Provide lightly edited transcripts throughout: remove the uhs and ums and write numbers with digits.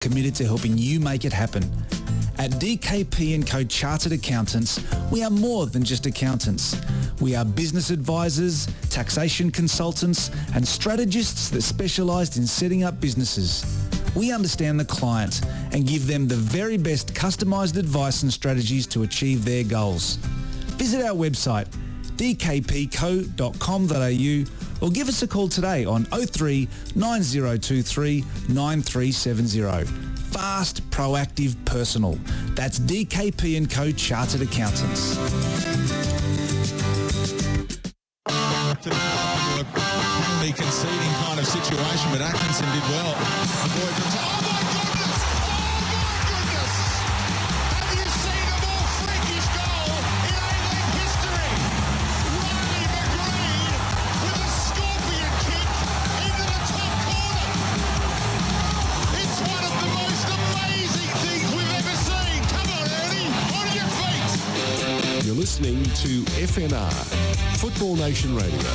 committed to helping you make it happen. At DKP&Co Chartered Accountants, we are more than just accountants. We are business advisors, taxation consultants, and strategists that specialise in setting up businesses. We understand the client and give them the very best customised advice and strategies to achieve their goals. Visit our website, dkpco.com.au, or give us a call today on 03 9023 9370. Fast, proactive, personal. That's DKP&Co Chartered Accountants. Penalty conceding kind of situation, but Atkinson did well. Oh my goodness! Have you seen a more freakish goal in A-League history? Riley McGreen with a scorpion kick into the top corner. It's one of the most amazing things we've ever seen. Come on, Ernie, on your feet. You're listening to FNR, Football Nation Radio.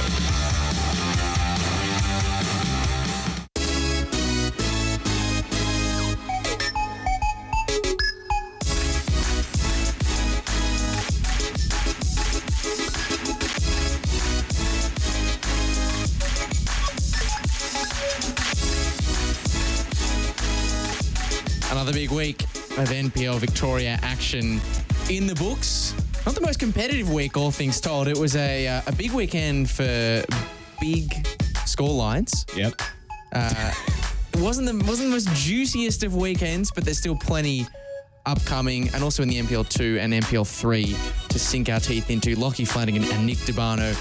Another big week of NPL Victoria action in the books. Not the most competitive week, all things told. It was a big weekend for big score lines. Yep. It wasn't the most juiciest of weekends, but there's still plenty upcoming, and also in the NPL2 and NPL3 to sink our teeth into. Lachie Flanagan and Nick Dubano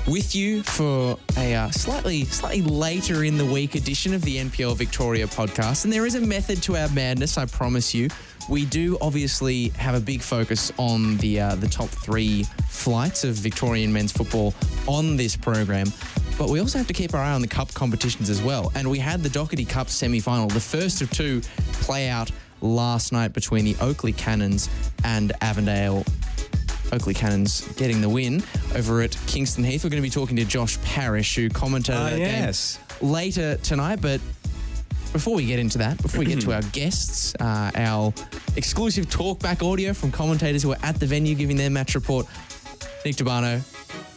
with you for a slightly later in the week edition of the NPL Victoria podcast. And there is a method to our madness, I promise you. We do obviously have a big focus on the top three flights of Victorian men's football on this program, but we also have to keep our eye on the cup competitions as well. And we had the Doherty Cup semi-final, the first of two, play out last night between the Oakley Cannons and Avondale. Oakley Cannons getting the win over at Kingston Heath. We're going to be talking to Josh Parish, who commented that game later tonight. But before we get into that, before we get to our guests, our exclusive talkback audio from commentators who are at the venue giving their match report, Nick Dubano,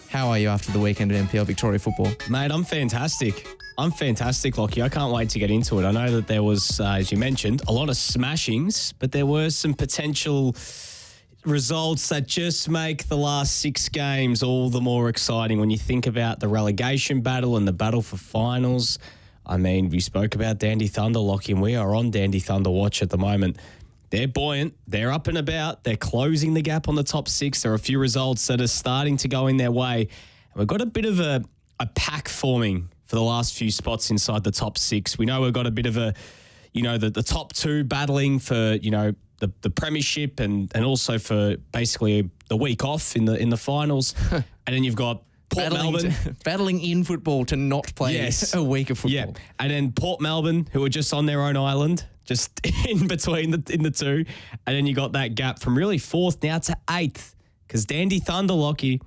how are you after the weekend of NPL Victoria football? Mate, I'm fantastic. Lachie. I can't wait to get into it. I know that there was, as you mentioned, a lot of smashings, but there were some potential results that just make the last 6 games all the more exciting when you think about the relegation battle and the battle for finals. I mean, we spoke about Dandy Thunder, Lachie, and we are on Dandy Thunder watch at the moment. They're buoyant. They're up and about. They're closing the gap on the top 6. There are a few results that are starting to go in their way. And we've got a bit of a pack forming for the last few spots inside the top 6. We know we've got a bit of a, the top 2 battling for, the premiership and also for basically the week off in the finals. And then you've got Port Melbourne. Battling in football to not play a week of football. Yeah. And then Port Melbourne, who are just on their own island, just in between in the two. And then you got that gap from really 4th now to 8th. Because Dandy Thunder, Lachie,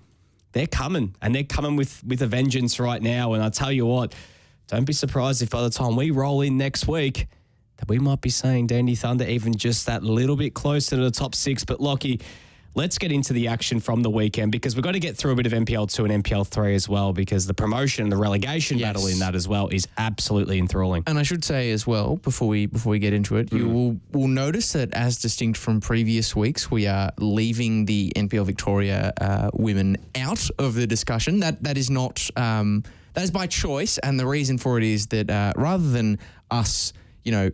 they're coming. And they're coming with a vengeance right now. And I tell you what, don't be surprised if by the time we roll in next week, that we might be saying Dandy Thunder even just that little bit closer to the top 6. But Lachie, let's get into the action from the weekend, because we've got to get through a bit of NPL2 and NPL3 as well, because the promotion and the relegation battle in that as well is absolutely enthralling. And I should say as well, before we get into it, you will notice that as distinct from previous weeks, we are leaving the NPL Victoria women out of the discussion. That is not that is by choice, and the reason for it is that rather than us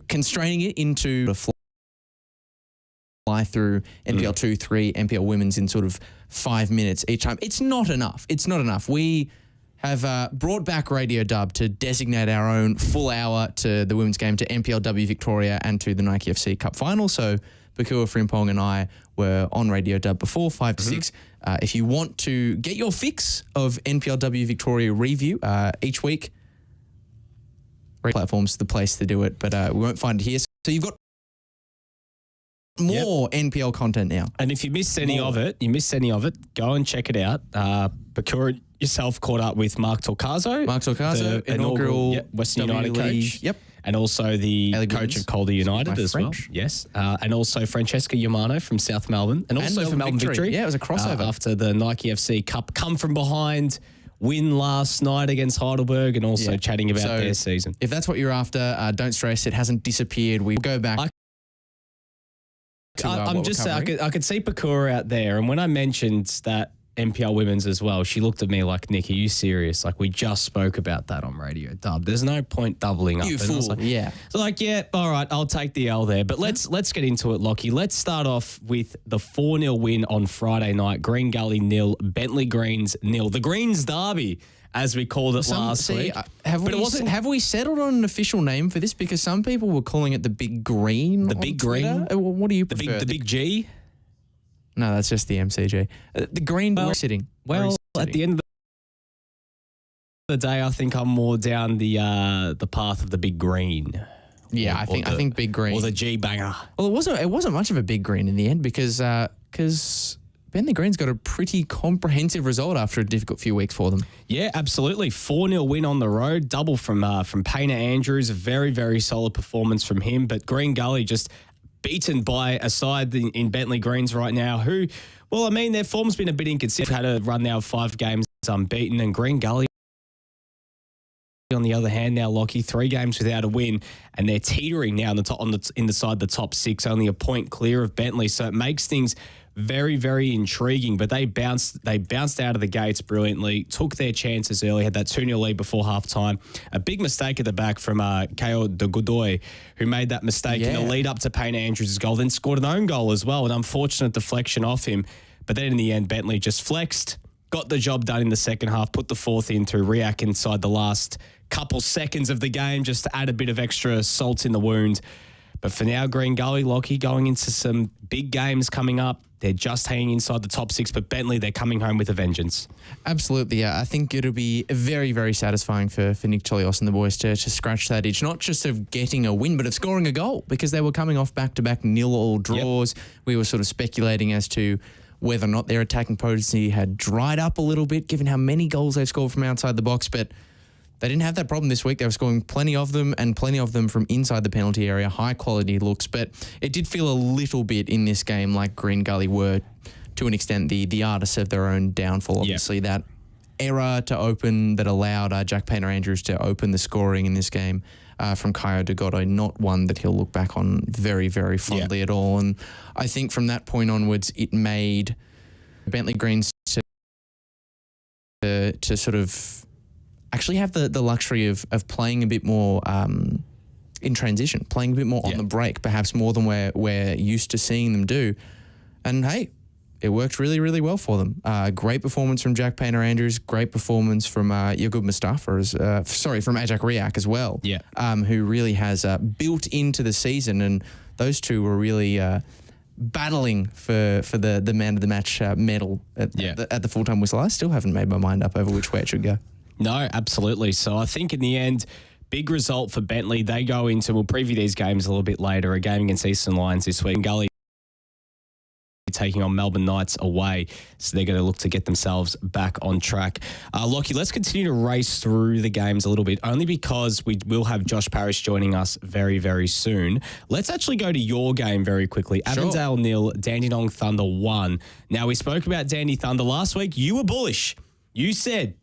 constraining it into a fly through NPL2, 3, NPL women's in sort of 5 minutes each time. It's not enough. We have brought back Radio Dub to designate our own full hour to the women's game, to NPLW Victoria and to the Nike FC Cup final. So Pokuah, Frimpong and I were on Radio Dub before, 5 to 6. If you want to get your fix of NPLW Victoria review each week, platforms the place to do it, but we won't find it here. So you've got more NPL content now. And if you missed any of it, go and check it out. Pokuah yourself caught up with Mark Torcaso. The inaugural Western United coach. Yep. and also the Ellie coach Wiggins. of Calder United My as French. well. Yes. And also Francesca Yamano from South Melbourne. And also Melbourne for Melbourne Victory. Victory. Yeah, it was a crossover. After the Nike FC Cup come from behind, win last night against Heidelberg, and also chatting about their season. If that's what you're after, don't stress. It hasn't disappeared. We go back. I could see Pokuah out there, and when I mentioned that NPL women's as well, she looked at me like, Nick, are you serious? Like, we just spoke about that on Radio Dub. There's no point doubling up. You And I was fool. like, Yeah. So all right, I'll take the L there. But let's get into it, Lachie. Let's start off with the 4-0 win on Friday night. Green Gully 0, Bentley Greens 0. The Greens Derby, as we called it last week. Have we settled on an official name for this? Because some people were calling it the Big Green. The on Big Twitter. Green? What do you the prefer? big G? No, that's just the MCG. The Green. Where sitting. Well, at the end of the day, I think I'm more down the path of the Big Green. Yeah, I think Big Green or the G banger. Well, it wasn't much of a Big Green in the end because Bentley Green's got a pretty comprehensive result after a difficult few weeks for them. Yeah, absolutely. 4-0 win on the road, double from Paynter Andrews. A very, very solid performance from him. But Green Gully just beaten by a side in Bentley Greens right now who, well, I mean, their form's been a bit inconsistent. Had a run now of 5 games unbeaten, and Green Gully, on the other hand, now Lachie, 3 games without a win, and they're teetering now inside the top 6, only a point clear of Bentley. So it makes things very, very intriguing. But they bounced out of the gates brilliantly, took their chances early, had that 2-0 lead before halftime. A big mistake at the back from Ko de Godoy, who made that mistake in the lead up to Paynter Andrews' goal, then scored an own goal as well, an unfortunate deflection off him. But then in the end, Bentley just flexed, got the job done in the second half, put the 4th in through Riak inside the last couple seconds of the game just to add a bit of extra salt in the wound. But for now, Green Gully, Lachie, going into some big games coming up. They're just hanging inside the top 6, but Bentley, they're coming home with a vengeance. Absolutely, yeah. I think it'll be very, very satisfying for Nick Cholios and the boys to scratch that itch, not just of getting a win, but of scoring a goal, because they were coming off back-to-back 0-0 draws. Yep. We were sort of speculating as to whether or not their attacking potency had dried up a little bit, given how many goals they've scored from outside the box, but they didn't have that problem this week. They were scoring plenty of them, and plenty of them from inside the penalty area, high-quality looks. But it did feel a little bit in this game like Green Gully were, to an extent, the artists of their own downfall. Obviously, that error to open that allowed Jack Paynter Andrews to open the scoring in this game from Ko de Godoy, not one that he'll look back on very, very fondly at all. And I think from that point onwards, it made Bentley Greens to sort of actually have the luxury of playing a bit more in transition, playing a bit more on the break, perhaps more than we're used to seeing them do. And hey, it worked really, really well for them. Great performance from Jack Paynter Andrews, great performance from Yagub Mustafa, from Ajak Riak as well, who really has built into the season. And those two were really battling for the man of the match medal at the full-time whistle. I still haven't made my mind up over which way it should go. No, absolutely. So I think in the end, big result for Bentley. They go into, we'll preview these games a little bit later, a game against Eastern Lions this week. Gully taking on Melbourne Knights away. So they're going to look to get themselves back on track. Lachie, let's continue to race through the games a little bit, only because we will have Josh Parish joining us very, very soon. Let's actually go to your game very quickly. Sure. Avondale 0, Dandenong Thunder 1. Now, we spoke about Dandy Thunder last week. You were bullish. You said,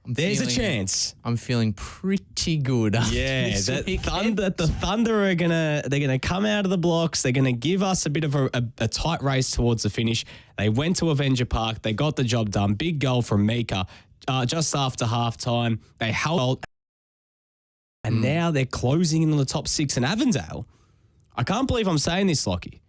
there's a chance. I'm feeling pretty good. Yeah, the Thunder are gonna come out of the blocks. They're gonna give us a bit of a tight race towards the finish. They went to Avenger Park. They got the job done. Big goal from Mika just after halftime. They held, and now they're closing in on the top 6. And Avondale, I can't believe I'm saying this, Lachie,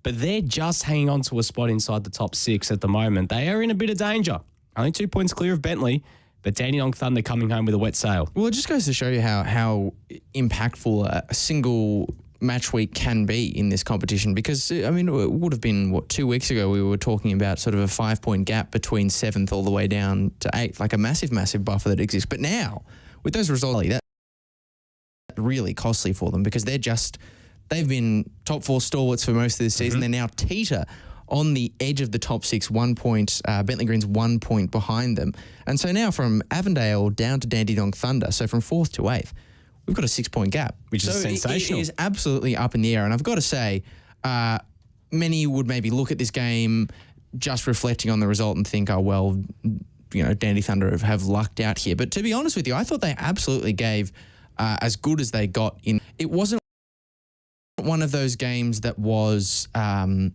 but they're just hanging on to a spot inside the top 6 at the moment. They are in a bit of danger. Only 2 points clear of Bentley. But Dandenong Thunder coming home with a wet sail. Well, it just goes to show you how impactful a single match week can be in this competition. Because, I mean, it would have been, 2 weeks ago we were talking about sort of a 5-point gap between 7th all the way down to 8th, like a massive, massive buffer that exists. But now, with those results, that's really costly for them because they've been top 4 stalwarts for most of this season. They're now teeter on the edge of the top 6, 1 point, Bentley Green's 1 point behind them. And so now from Avondale down to Dandenong Thunder, so from 4th to 8th, we've got a 6-point gap. Which is sensational. It is absolutely up in the air. And I've got to say, many would maybe look at this game just reflecting on the result and think, oh, well, Dandy Thunder have lucked out here. But to be honest with you, I thought they absolutely gave as good as they got in. It wasn't one of those games that was, a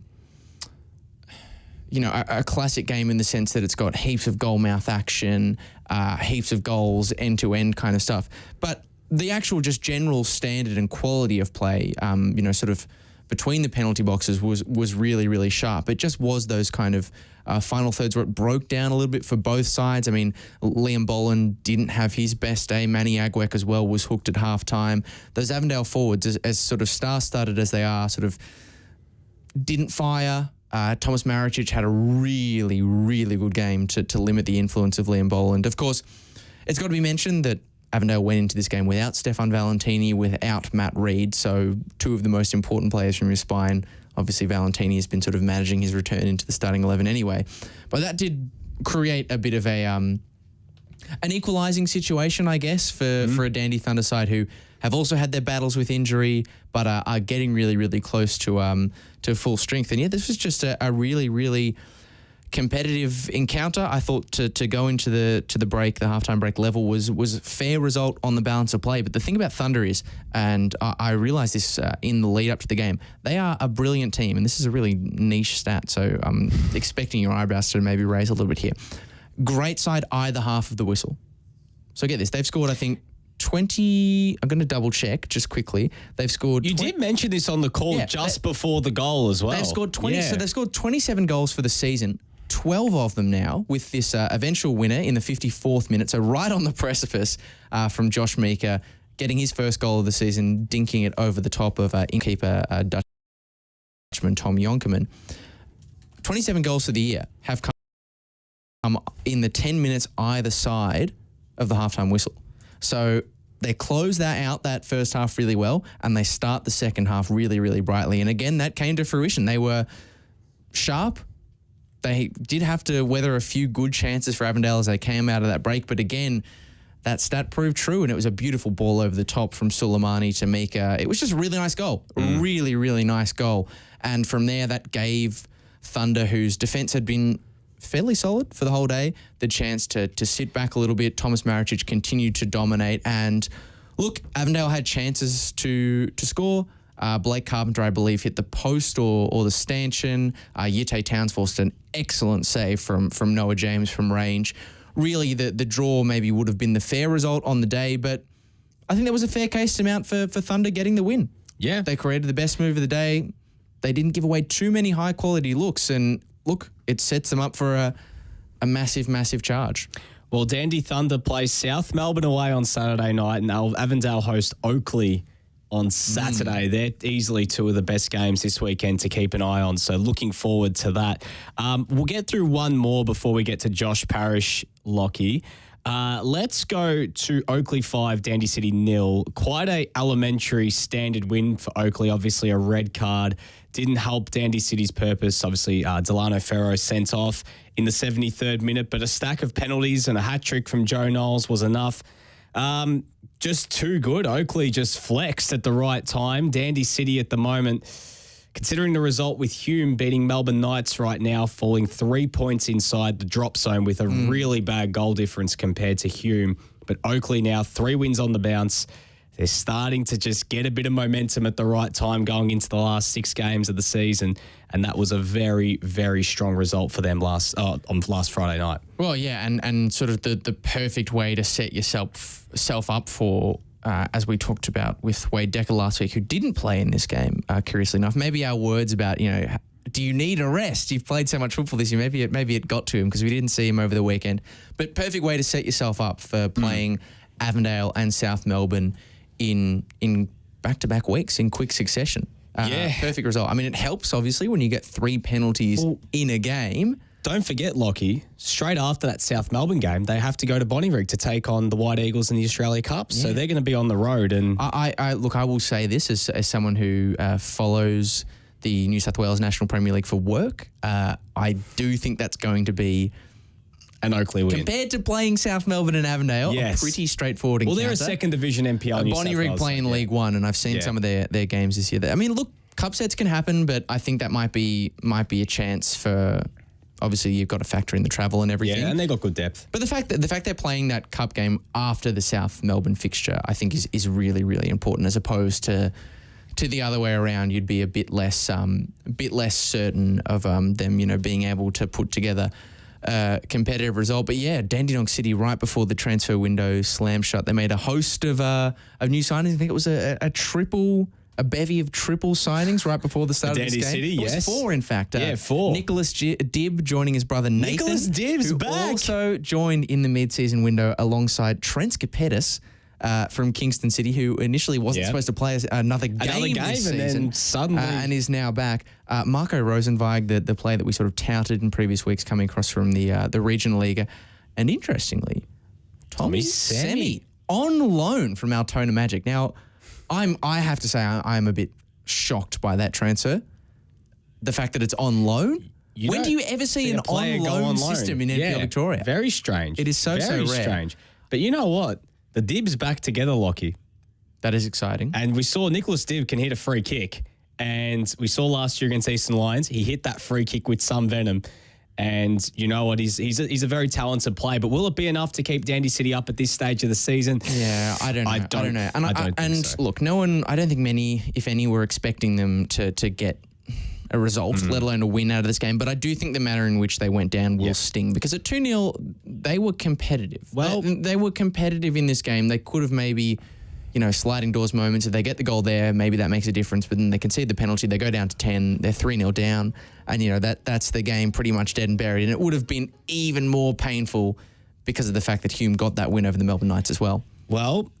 classic game in the sense that it's got heaps of goal mouth action, heaps of goals, end-to-end kind of stuff. But the actual just general standard and quality of play, sort of between the penalty boxes was really, really sharp. It just was those kind of final thirds where it broke down a little bit for both sides. I mean, Liam Boland didn't have his best day. Manny Agwek as well was hooked at halftime. Those Avondale forwards, as sort of star-studded as they are, sort of didn't fire. Thomas Maricic had a really, really good game to limit the influence of Liam Boland. Of course, it's got to be mentioned that Avondale went into this game without Stefan Valentini, without Matt Reid, so two of the most important players from your spine. Obviously, Valentini has been sort of managing his return into the starting 11 anyway. But that did create a bit of an equalising situation, I guess, for a Dandy Thunder side who have also had their battles with injury, but are getting really, really close to full strength. And yeah, this was just a really, really competitive encounter. I thought to go into the break, the halftime break level was a fair result on the balance of play. But the thing about Thunder is, and I realised this in the lead up to the game, they are a brilliant team, and this is a really niche stat, so I'm expecting your eyebrows to maybe raise a little bit here. Great side either half of the whistle. So get this, they've scored, I think, 20, I'm going to double check just quickly. They've scored... You did mention this on the call before the goal as well. They've scored 20, so they've scored 27 goals for the season. 12 of them now with this eventual winner in the 54th minute. So right on the precipice from Josh Meeker, getting his first goal of the season, dinking it over the top of innkeeper Dutchman Tom Jonkerman. 27 goals for the year have come in the 10 minutes either side of the halftime whistle. So they close that first half really well, and they start the second half really, really brightly. And again, that came to fruition. They were sharp. They did have to weather a few good chances for Avondale as they came out of that break. But again, that stat proved true, and it was a beautiful ball over the top from Suleimani to Mika. It was just a really nice goal. Really, really nice goal. And from there, that gave Thunder, whose defence had been fairly solid for the whole day, the chance to sit back a little bit. Thomas Maricic continued to dominate. And look, Avondale had chances to score. Blake Carpenter, I believe, hit the post or the stanchion. Yitte Towns forced an excellent save from Noah James from range. Really, the draw maybe would have been the fair result on the day, but I think there was a fair case to mount for Thunder getting the win. Yeah. They created the best move of the day. They didn't give away too many high-quality looks, and look, it sets them up for a massive, massive charge. Well, Dandy Thunder plays South Melbourne away on Saturday night, and Avondale host Oakley on Saturday. They're easily two of the best games this weekend to keep an eye on, so looking forward to that. We'll get through one more before we get to Josh Parish, Lachie. Let's go to Oakley 5, Dandy City 0. Quite a elementary standard win for Oakley. Obviously a red card didn't help Dandy City's purpose. Obviously Delano Ferro sent off in the 73rd minute, but a stack of penalties and a hat-trick from Joe Knowles was enough. Just too good. Oakley just flexed at the right time. Dandy City at the moment, considering the result with Hume beating Melbourne Knights right now, falling 3 points inside the drop zone with a really bad goal difference compared to Hume. But Oakley now 3 wins on the bounce. They're starting to just get a bit of momentum at the right time going into the last 6 games of the season. And that was a very, very strong result for them on last Friday night. Well, yeah, and sort of the perfect way to set yourself up for, as we talked about with Wade Decker last week, who didn't play in this game, curiously enough. Maybe our words about, do you need a rest? You've played so much football this year. Maybe it got to him because we didn't see him over the weekend. But perfect way to set yourself up for playing Avondale and South Melbourne in back-to-back weeks in quick succession. Perfect result. I mean, it helps, obviously, when you get 3 penalties in a game. Don't forget, Lachie, straight after that South Melbourne game, they have to go to Bonnyrigg to take on the White Eagles in the Australia Cup. Yeah. So they're going to be on the road. And I will say this as someone who follows the New South Wales National Premier League for work. I do think that's going to be And Oakley win. Compared to playing South Melbourne and Avondale, Yes. a pretty straightforward encounter. Well, they're a second division NPL. New Bonnie South Rig Wales, playing yeah. League One, and I've seen some of their games this year. I mean, look, cup sets can happen, but I think that might be a chance for. Obviously, you've got to factor in the travel and everything. Yeah, and they got good depth. But the fact they're playing that cup game after the South Melbourne fixture, I think is really, really important, as opposed to the other way around. You'd be a bit less certain of them, being able to put together a competitive result. But yeah, Dandenong City right before the transfer window slammed shut. They made a host of new signings. I think it was a bevy of triple signings right before the start of this game. Dandy City, It was 4, in fact. 4. Nicholas Dibb joining his brother Nathan. Nicholas Dibb's who back. also joined in the mid-season window alongside Trent Skapetis from Kingston City, who initially wasn't supposed to play another game this season. And then suddenly... and is now back. Marco Rosenweig, the player that we sort of touted in previous weeks, coming across from the regional league. And interestingly, Tommy Semi on loan from Altona Magic. Now, I have to say I'm a bit shocked by that transfer. The fact that it's on loan. When do you ever see an on-loan system in NPL Victoria? Very strange. It is so very rare. strange. But you know what? The Dib's back together, Lachie. That is exciting. And we saw Nicholas Dibb can hit a free kick. And we saw last year against Eastern Lions, he hit that free kick with some venom. And you know what? He's a very talented player. But will it be enough to keep Dandy City up at this stage of the season? Yeah, I don't know. I don't know. And I don't think so. Look, no one. I don't think many, if any, were expecting them to get a result, let alone a win out of this game. But I do think the manner in which they went down will sting, because at 2-0, they were competitive. Well, they were competitive in this game. They could have maybe, sliding doors moments. If they get the goal there, maybe that makes a difference. But then they concede the penalty. They go down to 10. They're 3-0 down. And, that's the game pretty much dead and buried. And it would have been even more painful because of the fact that Hume got that win over the Melbourne Knights as well. Well,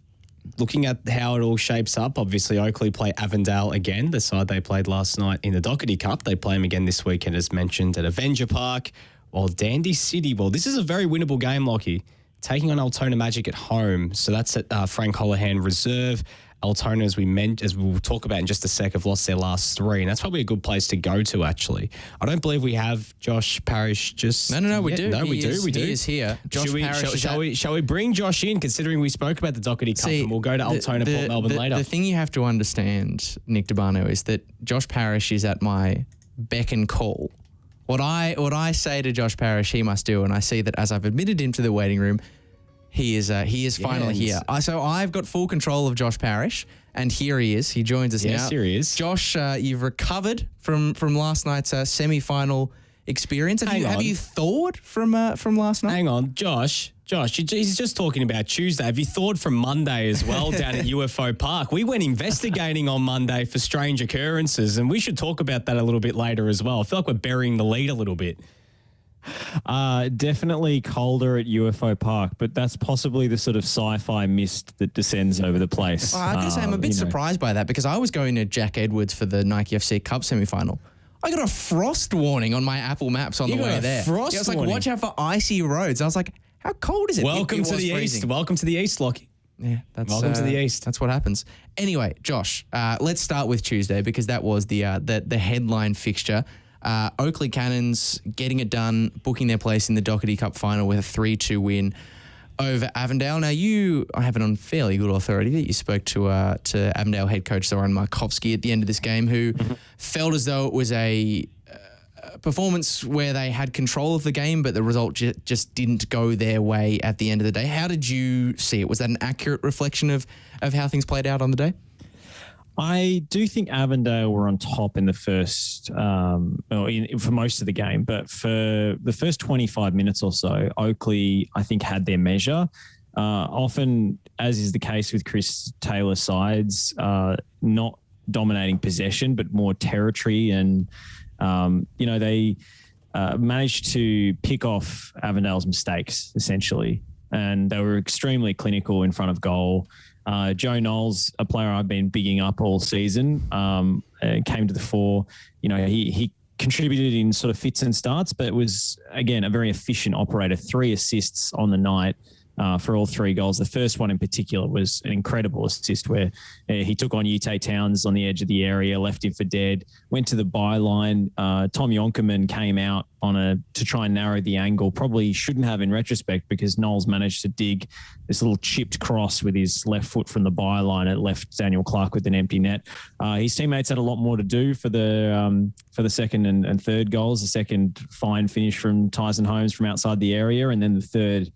looking at how it all shapes up, obviously Oakley play Avondale again, the side they played last night in the Doherty Cup. They play them again this weekend, as mentioned, at Avenger Park. While Dandy City, this is a very winnable game, Lachie, taking on Altona Magic at home. So that's at Frank Holohan Reserve. Altona, as we'll talk about in just a sec, have lost their last 3, and that's probably a good place to go to, actually. I don't believe we have Josh Parish just... No, we do. No, we do. He is here. Josh Parish shall we bring Josh in, considering we spoke about the Doherty Cup, and we'll go to Altona, Port Melbourne later? The thing you have to understand, Nick Debano, is that Josh Parish is at my beck and call. What I say to Josh Parish, he must do, and I see that as I've admitted him to the waiting room, he is finally here. So I've got full control of Josh Parish, and here he is. He joins us now. Yes, here he is. Josh, you've recovered from last night's semi-final experience. Have you thawed from last night? Hang on, Josh, he's just talking about Tuesday. Have you thawed from Monday as well down at UFO Park? We went investigating on Monday for strange occurrences, and we should talk about that a little bit later as well. I feel like we're burying the lead a little bit. Definitely colder at UFO Park, but that's possibly the sort of sci-fi mist that descends over the place. I gotta say, I'm a bit surprised by that, because I was going to Jack Edwards for the Nike FC Cup semi-final. I got a frost warning on my Apple Maps on the way there. Frost I was like, warning? watch out for icy roads. I was like, how cold is it? Welcome to the freezing. East. Welcome to the East, Lachie. Yeah, Welcome to the East. That's what happens. Anyway, Josh, let's start with Tuesday, because that was the headline fixture. Oakley Cannons getting it done, booking their place in the Doherty Cup final with a 3-2 win over Avondale. Now, I have it on fairly good authority that you spoke to Avondale head coach Zoran Markovsky at the end of this game, who felt as though it was a performance where they had control of the game, but the result just didn't go their way at the end of the day. How did you see it? Was that an accurate reflection of how things played out on the day? I do think Avondale were on top in the first, for most of the game, but for the first 25 minutes or so, Oakley, I think, had their measure. Often, as is the case with Chris Taylor's sides, not dominating possession, but more territory. And, they managed to pick off Avondale's mistakes, essentially. And they were extremely clinical in front of goal. Joe Knowles, a player I've been bigging up all season, came to the fore. He contributed in sort of fits and starts, but was, again, a very efficient operator. 3 assists on the night. for all 3 goals. The first one in particular was an incredible assist where he took on Ute Towns on the edge of the area, left him for dead, went to the byline. Tom Yonkerman came out to try and narrow the angle. Probably shouldn't have in retrospect, because Knowles managed to dig this little chipped cross with his left foot from the byline. It left Daniel Clark with an empty net. His teammates had a lot more to do for the second and third goals. The second fine finish from Tyson Holmes from outside the area, and then the third,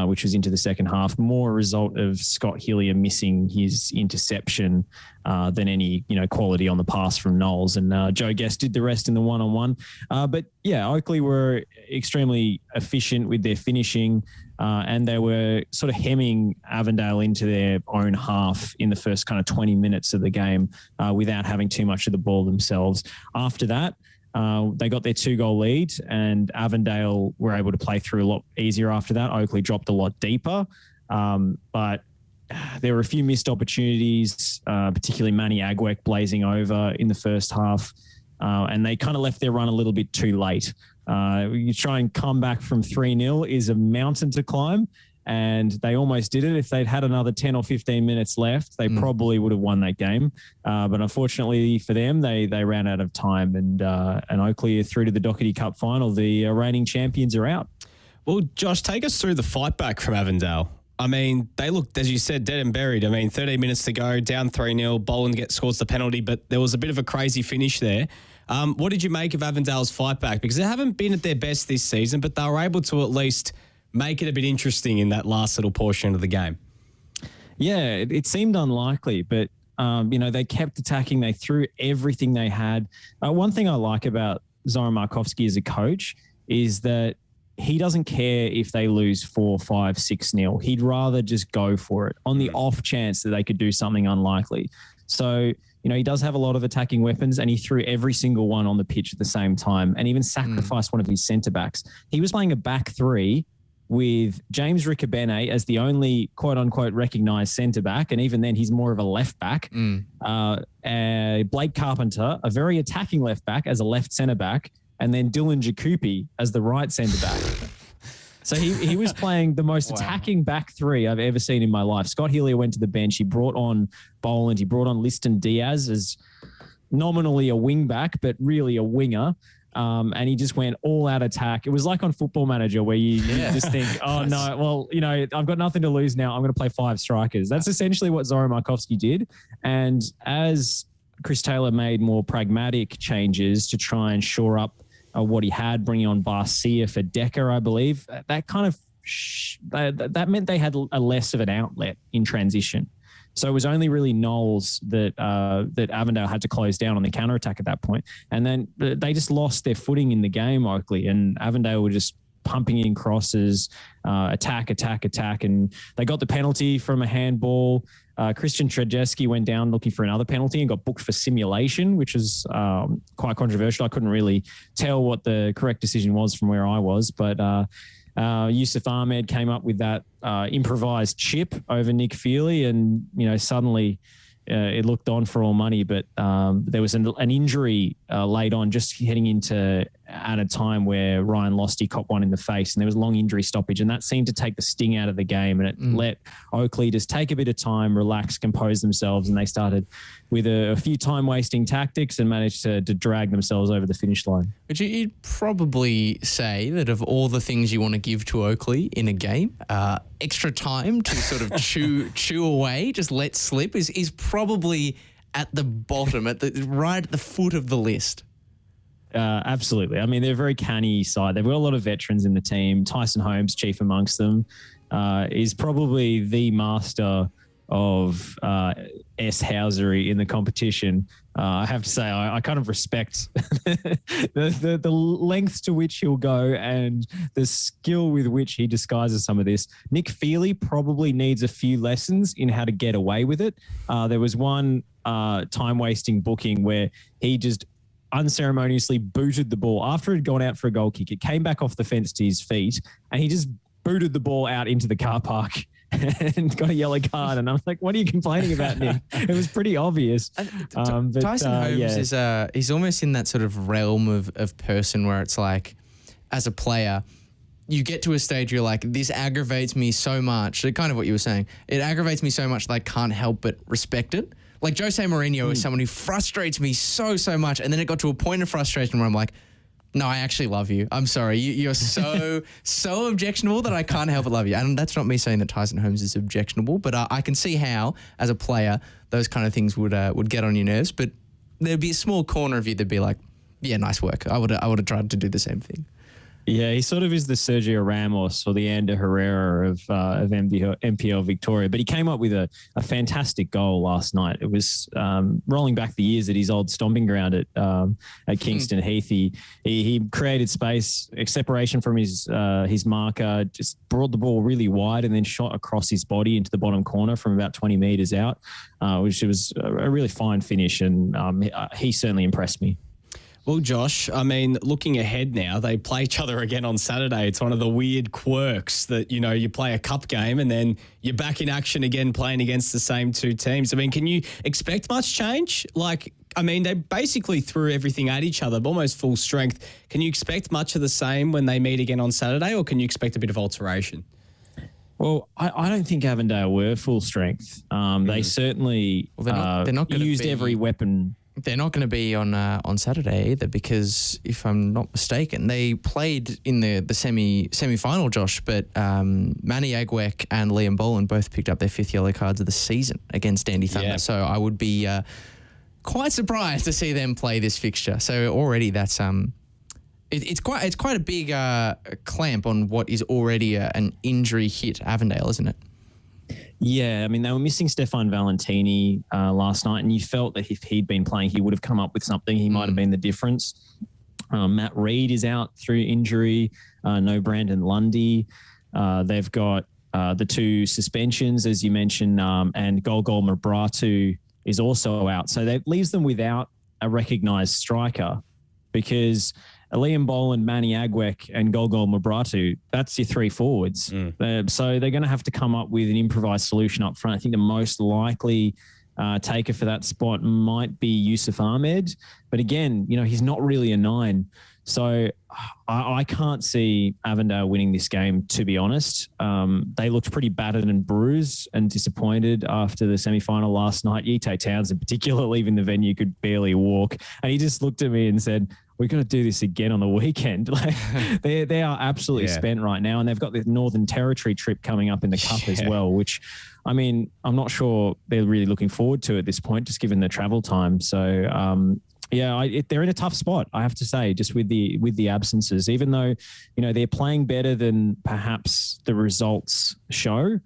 which was into the second half, more a result of Scott Hillier missing his interception than any quality on the pass from Knowles. And Joe Guest did the rest in the one-on-one. But yeah, Oakley were extremely efficient with their finishing, and they were sort of hemming Avondale into their own half in the first kind of 20 minutes of the game without having too much of the ball themselves. After that, they got their 2-goal lead, and Avondale were able to play through a lot easier after that. Oakley dropped a lot deeper, but there were a few missed opportunities, particularly Manny Agwek blazing over in the first half, and they kind of left their run a little bit too late. You try and come back from 3-0 is a mountain to climb, and they almost did it. If they'd had another 10 or 15 minutes left, they probably would have won that game. But unfortunately for them, they ran out of time, and Oakley are through to the Doherty Cup final. The reigning champions are out. Well, Josh, take us through the fight back from Avondale. I mean, they looked, as you said, dead and buried. I mean, 13 minutes to go, down 3-0. Boland scores the penalty, but there was a bit of a crazy finish there. What did you make of Avondale's fight back? Because they haven't been at their best this season, but they were able to at least make it a bit interesting in that last little portion of the game. Yeah, it seemed unlikely, but they kept attacking. They threw everything they had. One thing I like about Zoran Markovski as a coach is that he doesn't care if they lose 4, 5, 6-0. He'd rather just go for it on the off chance that they could do something unlikely. So, he does have a lot of attacking weapons, and he threw every single one on the pitch at the same time, and even sacrificed one of his centre backs. He was playing a back 3 with James Ricabene as the only quote-unquote recognised centre-back, and even then he's more of a left-back. Blake Carpenter, a very attacking left-back, as a left centre-back, and then Dylan Jakupi as the right centre-back. So he was playing the most attacking back 3 I've ever seen in my life. Scott Hillier went to the bench. He brought on Boland. He brought on Liston Diaz as nominally a wing-back, but really a winger. And he just went all out attack. It was like on Football Manager where you just think, oh no, well, I've got nothing to lose now. I'm going to play 5 strikers. That's essentially what Zoran Markovski did. And as Chris Taylor made more pragmatic changes to try and shore up what he had, bringing on Barcia for Decker, I believe, that kind of that meant they had a less of an outlet in transition. So it was only really Knowles that Avondale had to close down on the counter-attack at that point. And then they just lost their footing in the game, Oakley, and Avondale were just pumping in crosses, attack, and they got the penalty from a handball. Christian Trzeski went down looking for another penalty and got booked for simulation, which is quite controversial. I couldn't really tell what the correct decision was from where I was, but Yusuf Ahmed came up with that improvised chip over Nick Feely, and suddenly it looked on for all money. But there was an injury laid on just heading into at a time where Ryan Losty caught one in the face, and there was long injury stoppage, and that seemed to take the sting out of the game, and it let Oakley just take a bit of time, relax, compose themselves, and they started with a few time-wasting tactics and managed to drag themselves over the finish line. But you'd probably say that of all the things you want to give to Oakley in a game, extra time to sort of chew away, just let slip, is probably at the bottom, right at the foot of the list. Absolutely. I mean, they're a very canny side. They've got a lot of veterans in the team. Tyson Holmes, chief amongst them, is probably the master of S-housery in the competition. I have to say, I kind of respect the lengths to which he'll go and the skill with which he disguises some of this. Nick Feely probably needs a few lessons in how to get away with it. There was one time-wasting booking where he just unceremoniously booted the ball after it had gone out for a goal kick. It came back off the fence to his feet, and he just booted the ball out into the car park and got a yellow card. And I was like, what are you complaining about, Nick? It was pretty obvious. Tyson Holmes he's almost in that sort of realm of person where it's like, as a player, you get to a stage where you're like, this aggravates me so much. Kind of what you were saying. It aggravates me so much that I can't help but respect it. Like Jose Mourinho is someone who frustrates me so much. And then it got to a point of frustration where I'm like, no, I actually love you. I'm sorry. You're so objectionable that I can't help but love you. And that's not me saying that Tyson Holmes is objectionable, but I can see how, as a player, those kind of things would get on your nerves. But there'd be a small corner of you that'd be like, yeah, nice work. I would have tried to do the same thing. Yeah, he sort of is the Sergio Ramos or the Ander Herrera of NPL Victoria. But he came up with a fantastic goal last night. It was rolling back the years at his old stomping ground at Kingston Heath. He created space, separation from his marker, just brought the ball really wide and then shot across his body into the bottom corner from about 20 metres out, which was a really fine finish. And he certainly impressed me. Well, Josh, I mean, looking ahead now, they play each other again on Saturday. It's one of the weird quirks that, you play a cup game and then you're back in action again playing against the same two teams. I mean, can you expect much change? They basically threw everything at each other, almost full strength. Can you expect much of the same when they meet again on Saturday, or can you expect a bit of alteration? Well, I don't think Avondale were full strength. They certainly they're not used every weapon. They're not going to be on Saturday either, because if I'm not mistaken, they played in the semi-final, Josh, but Manny Agwek and Liam Boland both picked up their 5th yellow cards of the season against Dandy Thunder. Yeah. So I would be quite surprised to see them play this fixture. So already that's it's quite a big clamp on what is already an injury hit Avondale, isn't it? Yeah, I mean, they were missing Stefan Valentini last night, and you felt that if he'd been playing, he would have come up with something. He might have been the difference. Matt Reed is out through injury. No Brandon Lundy. They've got the 2 suspensions, as you mentioned, and Golgol Mabratu is also out. So that leaves them without a recognised striker, because Liam Boland, Manny Agwek and Golgol Mabratu, that's your 3 forwards. So they're going to have to come up with an improvised solution up front. I think the most likely taker for that spot might be Yusuf Ahmed. But again, he's not really a 9. So I can't see Avondale winning this game, to be honest. They looked pretty battered and bruised and disappointed after the semi-final last night. Yite Towns in particular, leaving the venue, could barely walk. And he just looked at me and said, we're going to do this again on the weekend. They are absolutely spent right now. And they've got the Northern Territory trip coming up in the Cup as well, which, I mean, I'm not sure they're really looking forward to at this point, just given the travel time. So, they're in a tough spot, I have to say, just with the absences. Even though, they're playing better than perhaps the results show,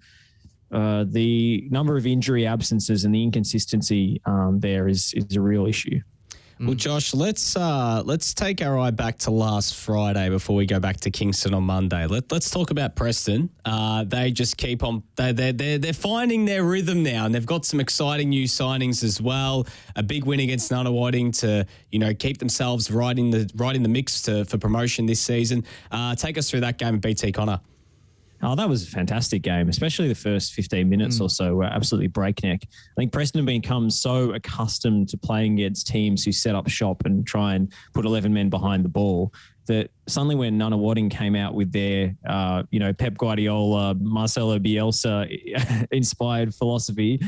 the number of injury absences and the inconsistency there is a real issue. Well, Josh, let's take our eye back to last Friday before we go back to Kingston on Monday. Let's talk about Preston. They just keep on. They're finding their rhythm now, and they've got some exciting new signings as well. A big win against Nunawading to keep themselves right in the mix for promotion this season. Take us through that game, BT Connor. Oh, that was a fantastic game, especially the first 15 minutes or so were absolutely breakneck. I think Preston have become so accustomed to playing against teams who set up shop and try and put 11 men behind the ball that suddenly when Nunawading came out with their, Pep Guardiola, Marcelo Bielsa inspired philosophy,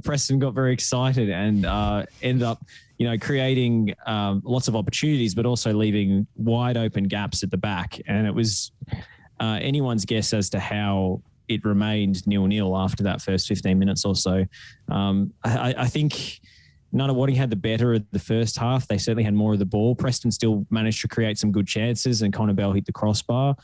Preston got very excited and ended up, creating lots of opportunities, but also leaving wide open gaps at the back. And it was anyone's guess as to how it remained 0-0 after that first 15 minutes or so. I think Nunawading had the better of the first half. They certainly had more of the ball. Preston still managed to create some good chances and Connor Bell hit the crossbar.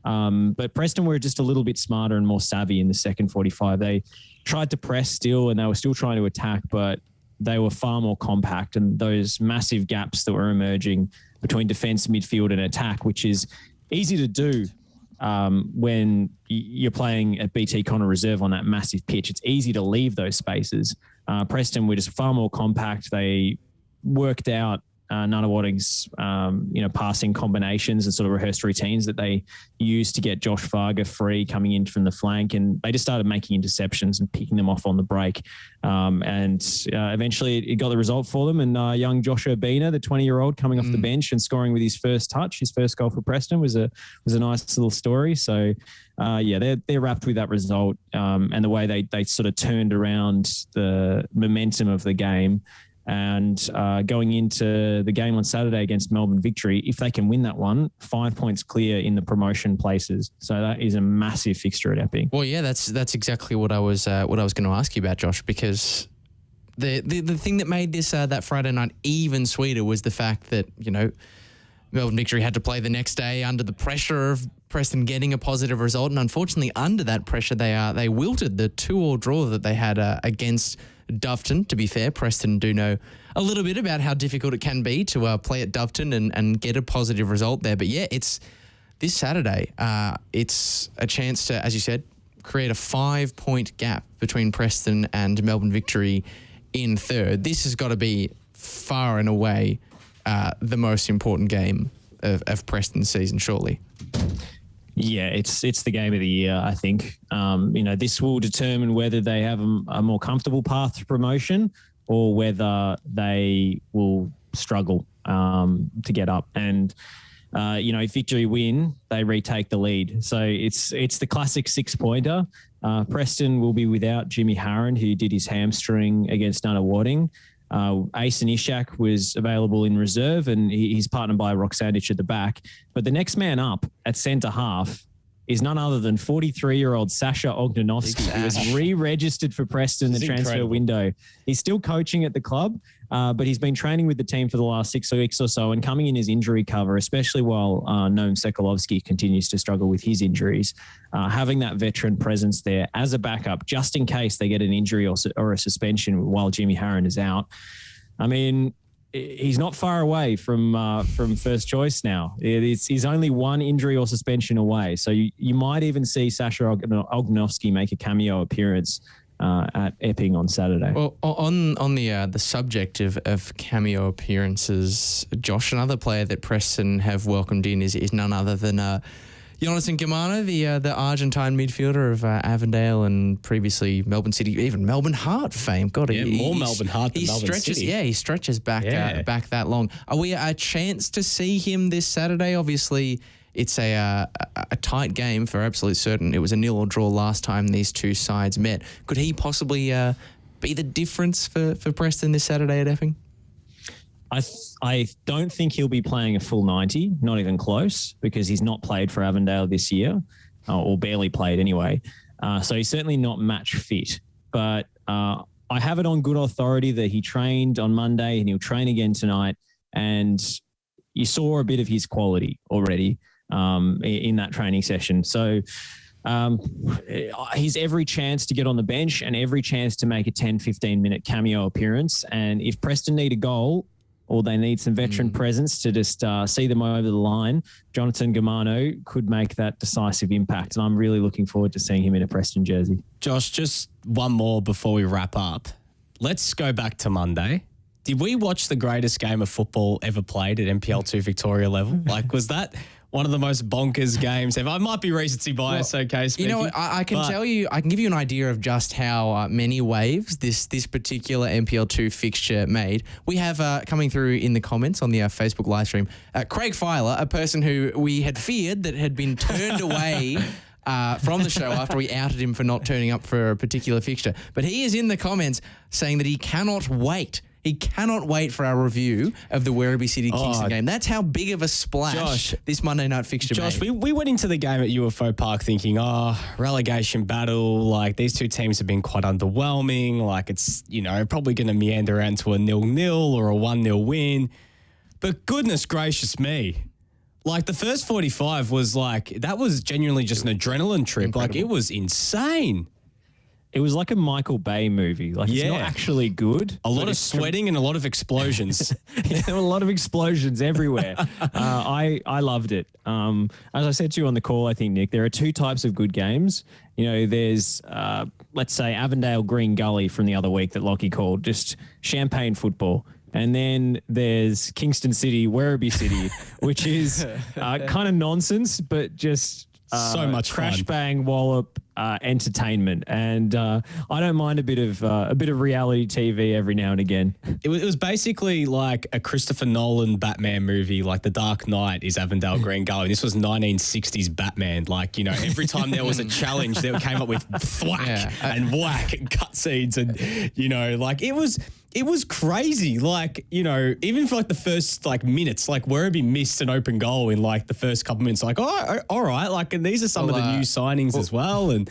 But Preston were just a little bit smarter and more savvy in the second 45. They tried to press still and they were still trying to attack, but they were far more compact, and those massive gaps that were emerging between defence, midfield and attack, which is easy to do when you're playing at BT Connor Reserve on that massive pitch. It's easy to leave those spaces. Preston were just far more compact. They worked out Nunawading's, passing combinations and sort of rehearsed routines that they used to get Josh Varga free coming in from the flank. And they just started making interceptions and picking them off on the break. Eventually it got the result for them. And young Josh Urbina, the 20-year-old coming off the bench and scoring with his first touch, his first goal for Preston was a nice little story. So, they're wrapped with that result and the way they sort of turned around the momentum of the game. And going into the game on Saturday against Melbourne Victory, if they can win that one, 5 points clear in the promotion places. So that is a massive fixture at Epping. Well, yeah, that's exactly what I was going to ask you about, Josh, because the thing that made this that Friday night even sweeter was the fact that Melbourne Victory had to play the next day under the pressure of Preston getting a positive result, and unfortunately, under that pressure, they wilted the 2-2 draw that they had against Doveton. To be fair, Preston do know a little bit about how difficult it can be to play at Doveton and get a positive result there. But yeah, it's this Saturday. It's a chance to, as you said, create a 5-point gap between Preston and Melbourne Victory in third. This has got to be far and away the most important game of Preston's season, surely. Yeah, it's the game of the year, I think. This will determine whether they have a more comfortable path to promotion or whether they will struggle to get up. And, if Victory win, they retake the lead. So it's the classic 6-pointer. Preston will be without Jimmy Harron, who did his hamstring against Nunawading. Asen Ishak was available in reserve and he's partnered by Roxandich at the back. But the next man up at centre half is none other than 43-year-old Sasha Ognanovsky, who has re-registered for Preston in the transfer window. He's still coaching at the club, but he's been training with the team for the last 6 weeks or so and coming in his injury cover, especially while Noam Sekulovsky continues to struggle with his injuries. Having that veteran presence there as a backup, just in case they get an injury or a suspension while Jimmy Harron is out. I mean, he's not far away from first choice now. He's only one injury or suspension away. So you might even see Sasha Ognovsky make a cameo appearance at Epping on Saturday. Well, on the subject of cameo appearances, Josh, another player that Preston have welcomed in is none other than Jonathan Germano, the Argentine midfielder of Avondale and previously Melbourne City, even Melbourne Heart fame. God, more Melbourne Heart than Melbourne City. Yeah, he stretches back that long. Are we a chance to see him this Saturday? Obviously, it's a tight game for absolute certain. It was a 0-0 draw last time these two sides met. Could he possibly be the difference for Preston this Saturday at Epping? I don't think he'll be playing a full 90, not even close, because he's not played for Avondale this year, or barely played anyway. So he's certainly not match fit. But I have it on good authority that he trained on Monday and he'll train again tonight. And you saw a bit of his quality already in that training session. So he's every chance to get on the bench and every chance to make a 10, 15-minute cameo appearance. And if Preston need a goal, or they need some veteran presence to just see them over the line, Jonathan Germano could make that decisive impact. And I'm really looking forward to seeing him in a Preston jersey. Josh, just one more before we wrap up. Let's go back to Monday. Did we watch the greatest game of football ever played at NPL2 Victoria level? Like, was that one of the most bonkers games ever? I might be recency bias, okay, speaking. You know what, I can tell you, I can give you an idea of just how many waves this particular NPL2 fixture made. We have coming through in the comments on the Facebook live stream, Craig Filer, a person who we had feared that had been turned away from the show after we outed him for not turning up for a particular fixture. But he is in the comments saying that he cannot wait. He cannot wait for our review of the Werribee City Kingston game. That's how big of a splash this Monday night fixture made. Josh, we went into the game at UFO Park thinking, relegation battle, like these two teams have been quite underwhelming. Like it's, probably going to meander around to a 0-0 or a 1-0 win. But goodness gracious me. Like the first 45 was like, that was genuinely just an adrenaline trip. Incredible. Like it was insane. It was like a Michael Bay movie. Like it's not actually good. A lot of sweating and a lot of explosions. Yeah, there were a lot of explosions everywhere. I loved it. As I said to you on the call, I think, Nick, there are two types of good games. There's, let's say, Avondale Green Gully from the other week that Lachie called, just champagne football. And then there's Kingston City, Werribee City, which is kind of nonsense, but just so much crash, fun. bang, wallop, entertainment. And I don't mind a bit of reality TV every now and again. It was basically like a Christopher Nolan Batman movie, like The Dark Knight is Avondale Green Gully. This was 1960s Batman. Like, every time there was a challenge, they came up with thwack and whack and cutscenes and, like it was crazy. Like, even for like the first like minutes, like Werribee missed an open goal in like the first couple minutes. Like, oh, all right. Like, and these are some of the new signings as well. And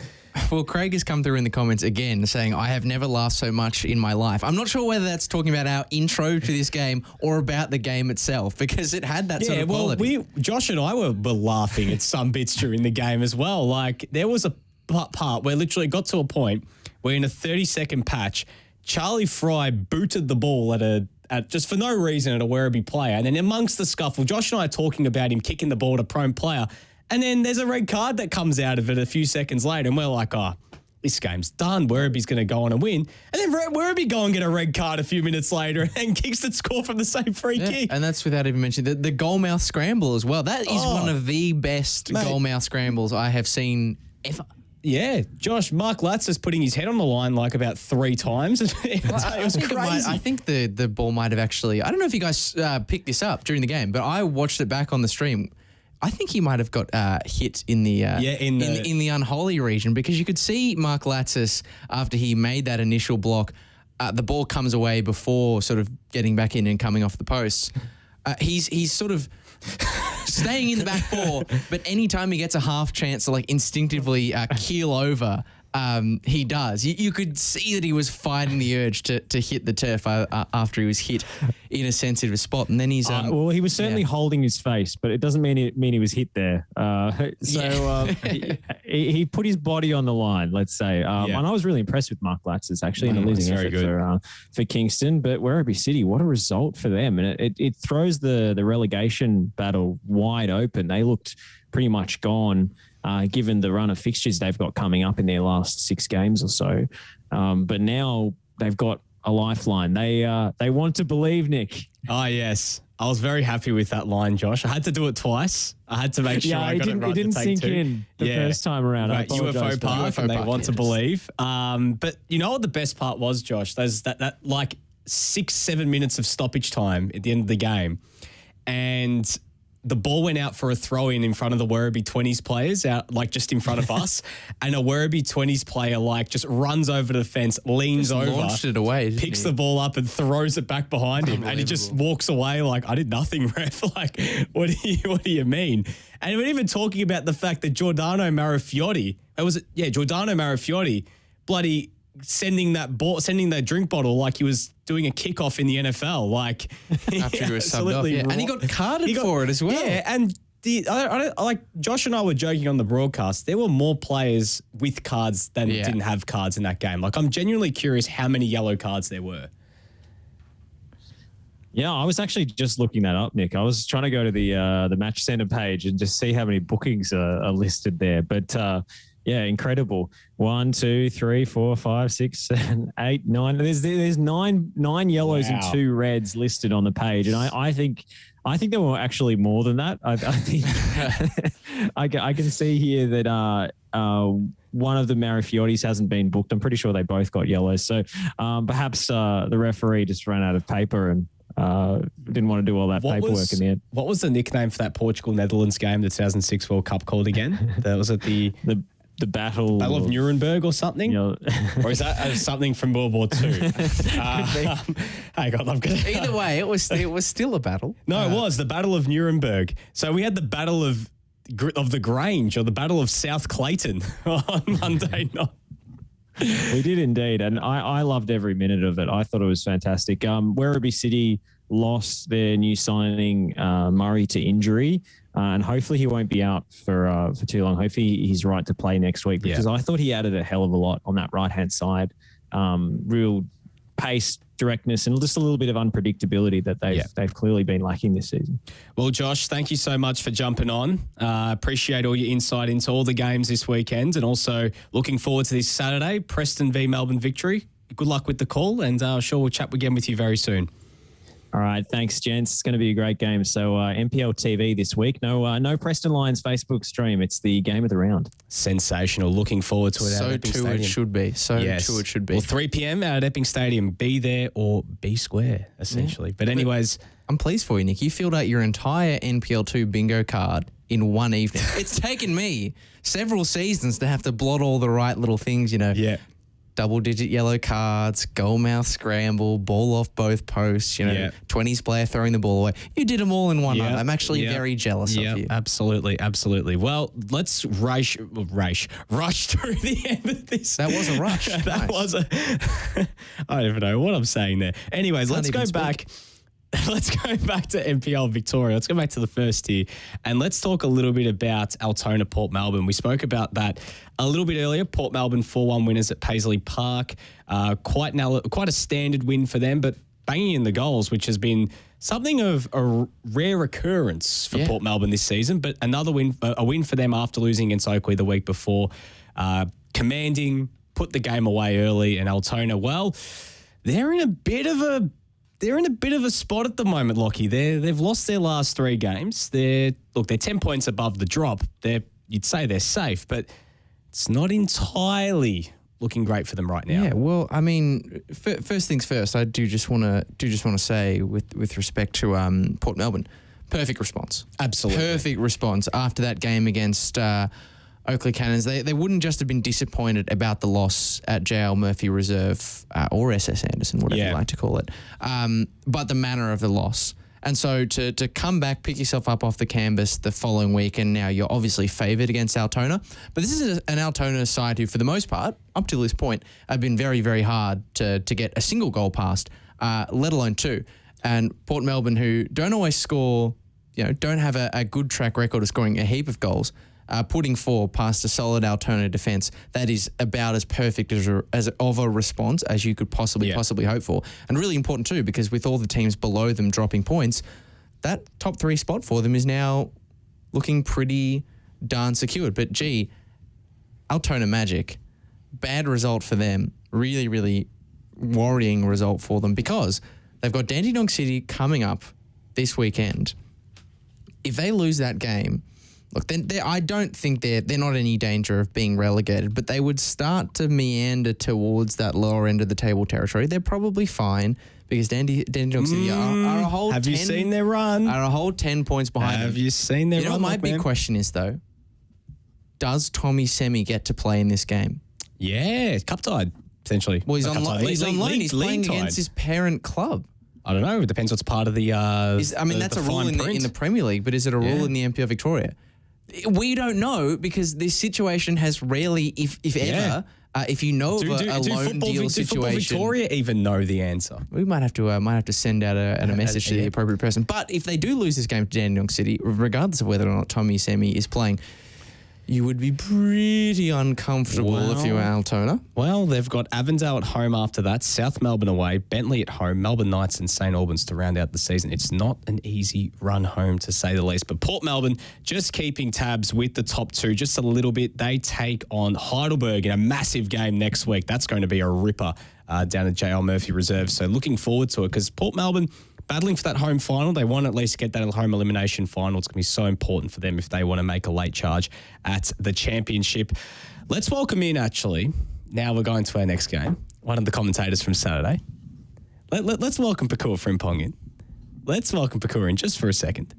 well, Craig has come through in the comments again saying, I have never laughed so much in my life. I'm not sure whether that's talking about our intro to this game or about the game itself, because it had that sort of quality. Josh and I were laughing at some bits during the game as well. Like, there was a part where literally got to a point where in a 30-second patch, Charlie Fry booted the ball at just for no reason at a Werribee player. And then amongst the scuffle, Josh and I are talking about him kicking the ball at a prone player. And then there's a red card that comes out of it a few seconds later. And we're like, oh, this game's done. Werribee's going to go on and win. And then Werribee go and get a red card a few minutes later and Kingston score from the same free kick. And that's without even mentioning the goalmouth scramble as well. That is one of the best goalmouth scrambles I have seen ever. Yeah, Josh, Mark Latz is putting his head on the line like about 3 times. It was crazy. I think the ball might have actually, I don't know if you guys picked this up during the game, but I watched it back on the stream. I think he might have got hit in the in the unholy region, because you could see Mark Latsis after he made that initial block, the ball comes away before sort of getting back in and coming off the posts. He's sort of staying in the back four, but anytime he gets a half chance to like instinctively keel over, he does. You could see that he was fighting the urge to hit the turf after he was hit in a sensitive spot, and then he's well, he was certainly holding his face, but it doesn't mean he was hit there. He put his body on the line, let's say. And I was really impressed with Mark Latz's actually in a losing effort for Kingston, but Werribee City, what a result for them, and it throws the relegation battle wide open. They looked pretty much gone. Given the run of fixtures they've got coming up in their last 6 games or so. But now they've got a lifeline. They want to believe, Nick. Oh, yes. I was very happy with that line, Josh. I had to do it twice. I had to make sure I got it right. It didn't sink in the first time around. Right, UFO Park, and they want to believe. But you know what the best part was, Josh? There's that like 6-7 minutes of stoppage time at the end of the game. And the ball went out for a throw-in in front of the Werribee 20s players, out like just in front of us. And a Werribee 20s player like just runs over the fence, leans over, launched it away, picks the ball up and throws it back behind him. And he just walks away like, I did nothing, ref. Like, what do you mean? And we're even talking about the fact that Giordano Marafiotti, Giordano Marafiotti, bloody sending that drink bottle like he was doing a kickoff in the NFL, like after he was subbed off, and he got carded for it as well. Yeah, and like Josh and I were joking on the broadcast. There were more players with cards than didn't have cards in that game. Like, I'm genuinely curious how many yellow cards there were. Yeah, I was actually just looking that up, Nick. I was trying to go to the Match Center page and just see how many bookings are listed there, but. Yeah, incredible. 1, 2, 3, 4, 5, 6, 7, 8, 9. There's nine yellows and 2 reds listed on the page, and I think there were actually more than that. I think I can see here that one of the Marafiottis hasn't been booked. I'm pretty sure they both got yellows. So perhaps the referee just ran out of paper and didn't want to do all that paperwork in the end. What was the nickname for that Portugal-Netherlands game, the 2006 World Cup called again? That was at the Battle of Nuremberg or something? Or is that something from World War II? Hang on, either way, it was still a battle. No, it was the Battle of Nuremberg. So we had the Battle of the Grange, or the Battle of South Clayton on Monday night. We did indeed, and I loved every minute of it. I thought it was fantastic. Werribee City lost their new signing, Murray, to injury. And hopefully he won't be out for too long. Hopefully he's right to play next week, because I thought he added a hell of a lot on that right-hand side. Real pace, directness, and just a little bit of unpredictability that they've clearly been lacking this season. Well, Josh, thank you so much for jumping on. Appreciate all your insight into all the games this weekend, and also looking forward to this Saturday, Preston v Melbourne victory. Good luck with the call, and I'm sure we'll chat again with you very soon. All right, thanks, gents. It's going to be a great game. So NPL TV this week. No Preston Lions Facebook stream. It's the game of the round. Sensational. Looking forward to it. So at Epping too Stadium. it should be. So too it should be. Well, 3 p.m. out at Epping Stadium. Be there or be square, essentially. But anyways, I'm pleased for you, Nick. You filled out your entire NPL2 bingo card in one evening. It's taken me several seasons to have to blot all the right little things, yeah. double-digit yellow cards, goal-mouth scramble, ball off both posts, 20s player throwing the ball away. You did them all in one night. I'm actually very jealous of you. Absolutely, absolutely. Well, let's rush through the end of this. That was a rush. That was a... I don't even know what I'm saying there. Anyways, let's go back. Let's go back to NPL Victoria. Let's go back to the first tier and let's talk a little bit about Altona Port Melbourne. We spoke about that a little bit earlier. Port Melbourne 4-1 winners at Paisley Park. Quite a standard win for them, but banging in the goals, which has been something of a rare occurrence for Port Melbourne this season. But another win, a win for them after losing against Oakley the week before. Commanding, put the game away early, and Altona, well, they're in a bit of a spot at the moment, Lachie. They've lost their last 3 games. They're 10 points above the drop. You'd say they're safe, but it's not entirely looking great for them right now. Yeah, well, I mean, first things first, I do just want to say with respect to Port Melbourne, perfect response. Absolutely. Perfect response after that game against Oakley Cannons. They wouldn't just have been disappointed about the loss at JL Murphy Reserve or SS Anderson, whatever you like to call it, but the manner of the loss. And so to come back, pick yourself up off the canvas the following week, and now you're obviously favoured against Altona. But this is an Altona side who, for the most part, up to this point, have been very, very hard to get a single goal past, let alone 2. And Port Melbourne, who don't always score, don't have a good track record of scoring a heap of goals, putting 4 past a solid Altona defence, that is about as perfect as of a response as you could possibly hope for. And really important too, because with all the teams below them dropping points, that top 3 spot for them is now looking pretty darn secured. But gee, Altona Magic, bad result for them, really, really worrying result for them, because they've got Dandenong City coming up this weekend. If they lose that game, look, then I don't think they're not any danger of being relegated, but they would start to meander towards that lower end of the table territory. They're probably fine because Dandenong City are a whole Have you seen their run? Are a whole 10 points behind them. Have you seen their run? You know what my big question is, though? Does Tommy Semi get to play in this game? Yeah, cup tied, essentially. Well, he's on loan. He's playing against his parent club. I don't know. It depends what's part of the that's a rule in the Premier League, but is it a rule in the NPL Victoria? We don't know, because this situation has rarely, if ever, if you know of a loan deal situation. Football Victoria even know the answer? We might have to send out a message to the appropriate person. But if they do lose this game to Dandenong City, regardless of whether or not Tommy Semi is playing, you would be pretty uncomfortable if you were Altona. Well, they've got Avondale at home after that, South Melbourne away, Bentley at home, Melbourne Knights and St Albans to round out the season. It's not an easy run home, to say the least. But Port Melbourne just keeping tabs with the top 2 just a little bit. They take on Heidelberg in a massive game next week. That's going to be a ripper down at JL Murphy Reserve. So looking forward to it, because Port Melbourne battling for that home final. They want to at least get that home elimination final. It's going to be so important for them if they want to make a late charge at the championship. Let's welcome in, actually. Now we're going to our next game. One of the commentators from Saturday. Let's welcome Pokuah Frimpong in. Let's welcome Pokuah in just for a second.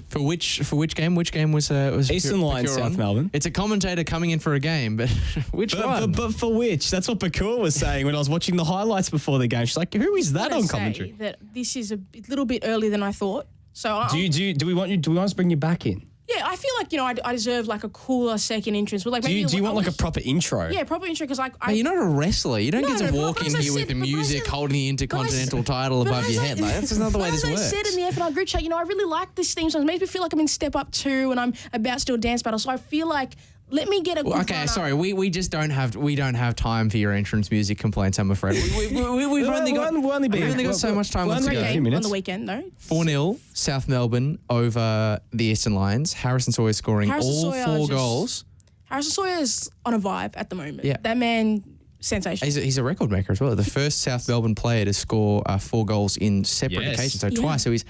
For which game? Which game was Eastern Lions, South Melbourne. It's a commentator coming in for a game, but which one? But for which? That's what Pokuah was saying when I was watching the highlights before the game. She's like, "Who is that on commentary?" That this is a little bit earlier than I thought. So do we want us to bring you back in? Yeah, I feel like I deserve like a cooler second entrance. Well, like do you want like a proper intro? Yeah, proper intro, because you're not a wrestler. You don't get to walk in here with the but music holding the Intercontinental title above your head. Like, that's not the way this works. As I said in the F&R group chat, I really like this theme song. It makes me feel like I'm in Step Up 2 and I'm about to do a dance battle. So I feel like, let me get a good okay, sorry. We just don't have time for your entrance music complaints, I'm afraid. We've only got so much time left to go. On the weekend, though. 4-0 South Melbourne over the Eastern Lions. Harrison Sawyer scoring all 4 goals. Harrison Sawyer's on a vibe at the moment. Yeah. That man sensational. He's a record maker as well. The first South Melbourne player to score 4 goals in separate Yes. occasions, so Yeah. twice. So he's.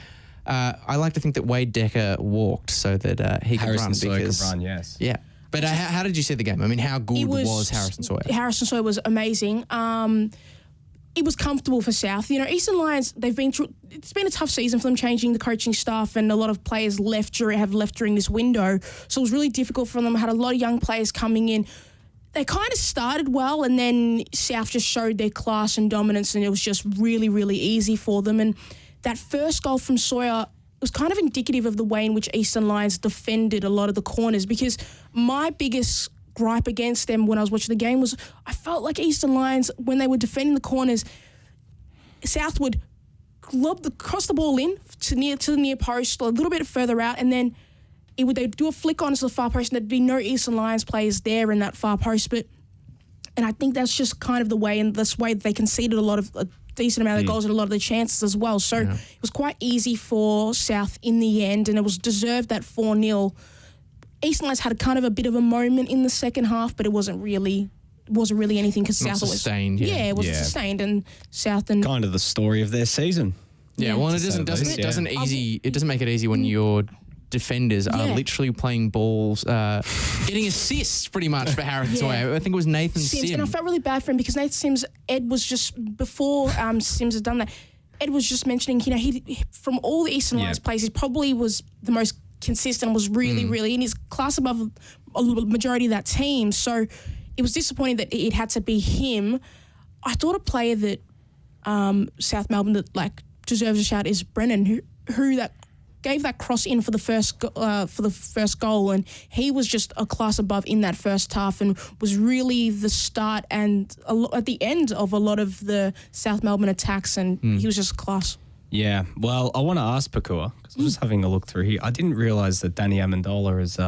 I like to think that Wade Decker walked so that he could Harrison run. Sawyer Because, could run, yes. Yeah. But how did you see the game? I mean, how good It was Harrison Sawyer? Harrison Sawyer was amazing. It was comfortable for South. You know, Eastern Lions, they've been through, it's been a tough season for them, changing the coaching staff, and a lot of players have left during this window. So it was really difficult for them. Had a lot of young players coming in. They kind of started well, and then South just showed their class and dominance, and it was just really, really easy for them. And that first goal from Sawyer was kind of indicative of the way in which Eastern Lions defended a lot of the corners, because my biggest gripe against them when I was watching the game was I felt like Eastern Lions, when they were defending the corners, South would cross the ball in to the near post, a little bit further out, and then they'd do a flick on to the far post, and there'd be no Eastern Lions players there in that far post. And I think that's just kind of the way, and this way they conceded a decent amount of goals and a lot of the chances as well. So it was quite easy for South in the end, and it was deserved that 4-0. Eastern Lions had a bit of a moment in the second half, but it wasn't really anything because Not South sustained, always, yeah. it wasn't sustained, and South and Kind of the story of their season. Yeah, well, and it doesn't make it easy when your defenders are literally playing balls, getting assists pretty much for Harrison Sawyer. I think it was Nathan Sims. And I felt really bad for him because Nathan Sims, Ed was just, before Sims had done that, Ed was just mentioning, he from all the Eastern Lions players, he probably was the most consistent, was really in his class above a majority of that team. So it was disappointing that it had to be him. I thought a player that South Melbourne that deserves a shout is Brennan, who that gave that cross in for the first goal, and he was just a class above in that first half, and was really the start and at the end of a lot of the South Melbourne attacks, and he was just class. Yeah, well, I want to ask Pokuah, because I was just having a look through here. I didn't realise that Danny Amendola has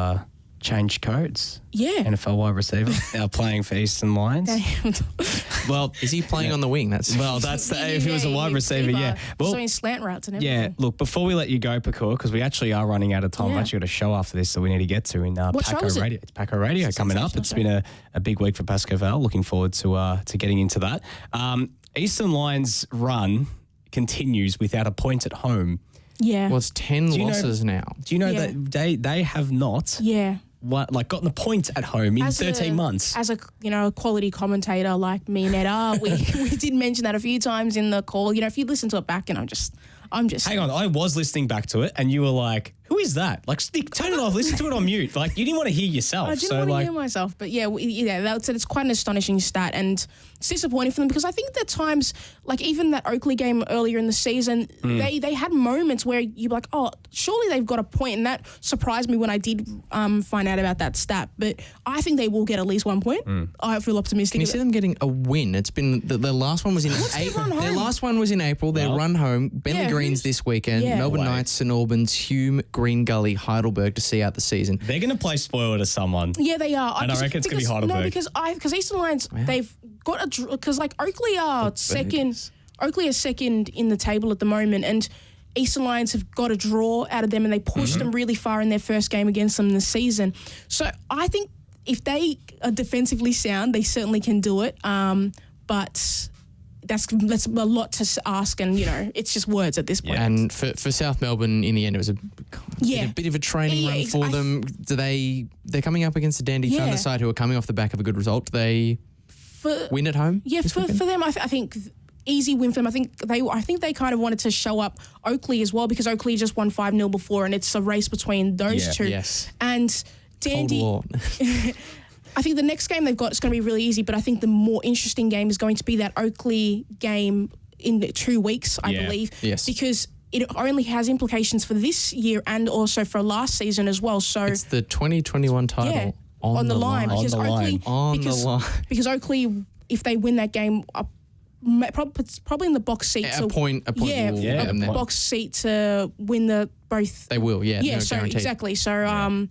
changed codes. Yeah. NFL wide receiver, now playing for Eastern Lions. Well, Is he playing on the wing? That's if he was a wide receiver, yeah. Well, so in slant routes and everything. yeah, look, before we let you go, Pokuah, because we actually are running out of time. I've Yeah. actually got a show after this that we need to get to in What show Paco is it? Radio. It's Paco Radio coming up. It's been a big week for Pasco Val. Looking forward to getting into that. Eastern Lions' run continues without a point at home. Yeah. Well, it's 10 losses now. Do you know Yeah. that they have not Yeah. gotten a point at home in 13 months? As a quality commentator like me and Ed are, we did mention that a few times in the call. If you listen to it back, and I'm just Hang on, I was listening back to it, and you were like, "Who is that?" Like, Nick, turn it off. Listen to it on mute. Like, you didn't want to hear yourself. I didn't want to hear myself, but it's quite an astonishing stat, and it's disappointing for them because I think that times, like even that Oakley game earlier in the season, they had moments where you're like, oh, surely they've got a point, and that surprised me when I did find out about that stat. But I think they will get at least 1 point. I feel optimistic. Can you see them getting a win? It's been the last one was in April. run home? Their last one was in April. Their run home. Bentley Greens this weekend. Yeah. Melbourne Knights, St Albans, Hume, Green Gully, Heidelberg to see out the season. They're going to play spoiler to someone. Yeah, they are. And I reckon it's gonna be Heidelberg. No, because Eastern Lions, they've got because like Oakley are second. Oakley are second in the table at the moment, and Eastern Lions have got a draw out of them, and they pushed them really far in their first game against them this season. So I think if they are defensively sound, they certainly can do it. But that's a lot to ask, and it's just words at this point. And for South Melbourne, in the end, it was a bit of a training run for them. They're coming up against the Dandy Thunder side, who are coming off the back of a good result. Do they win at home? Yeah, for them, I think easy win for them. I think they kind of wanted to show up Oakley as well, because Oakley just won 5-0 before, and it's a race between those two. Yes. And Dandy, Cold War. I think the next game they've got is going to be really easy, but I think the more interesting game is going to be that Oakley game in 2 weeks, I believe. Yes. Because it only has implications for this year and also for last season as well. So It's the 2021 title on the line. Because On the Oakley, line. On the line. because Oakley, if they win that game, probably in the box seat. A point will a them there. box seat to win both. They will, yeah. Yeah, no, so guaranteed. exactly. So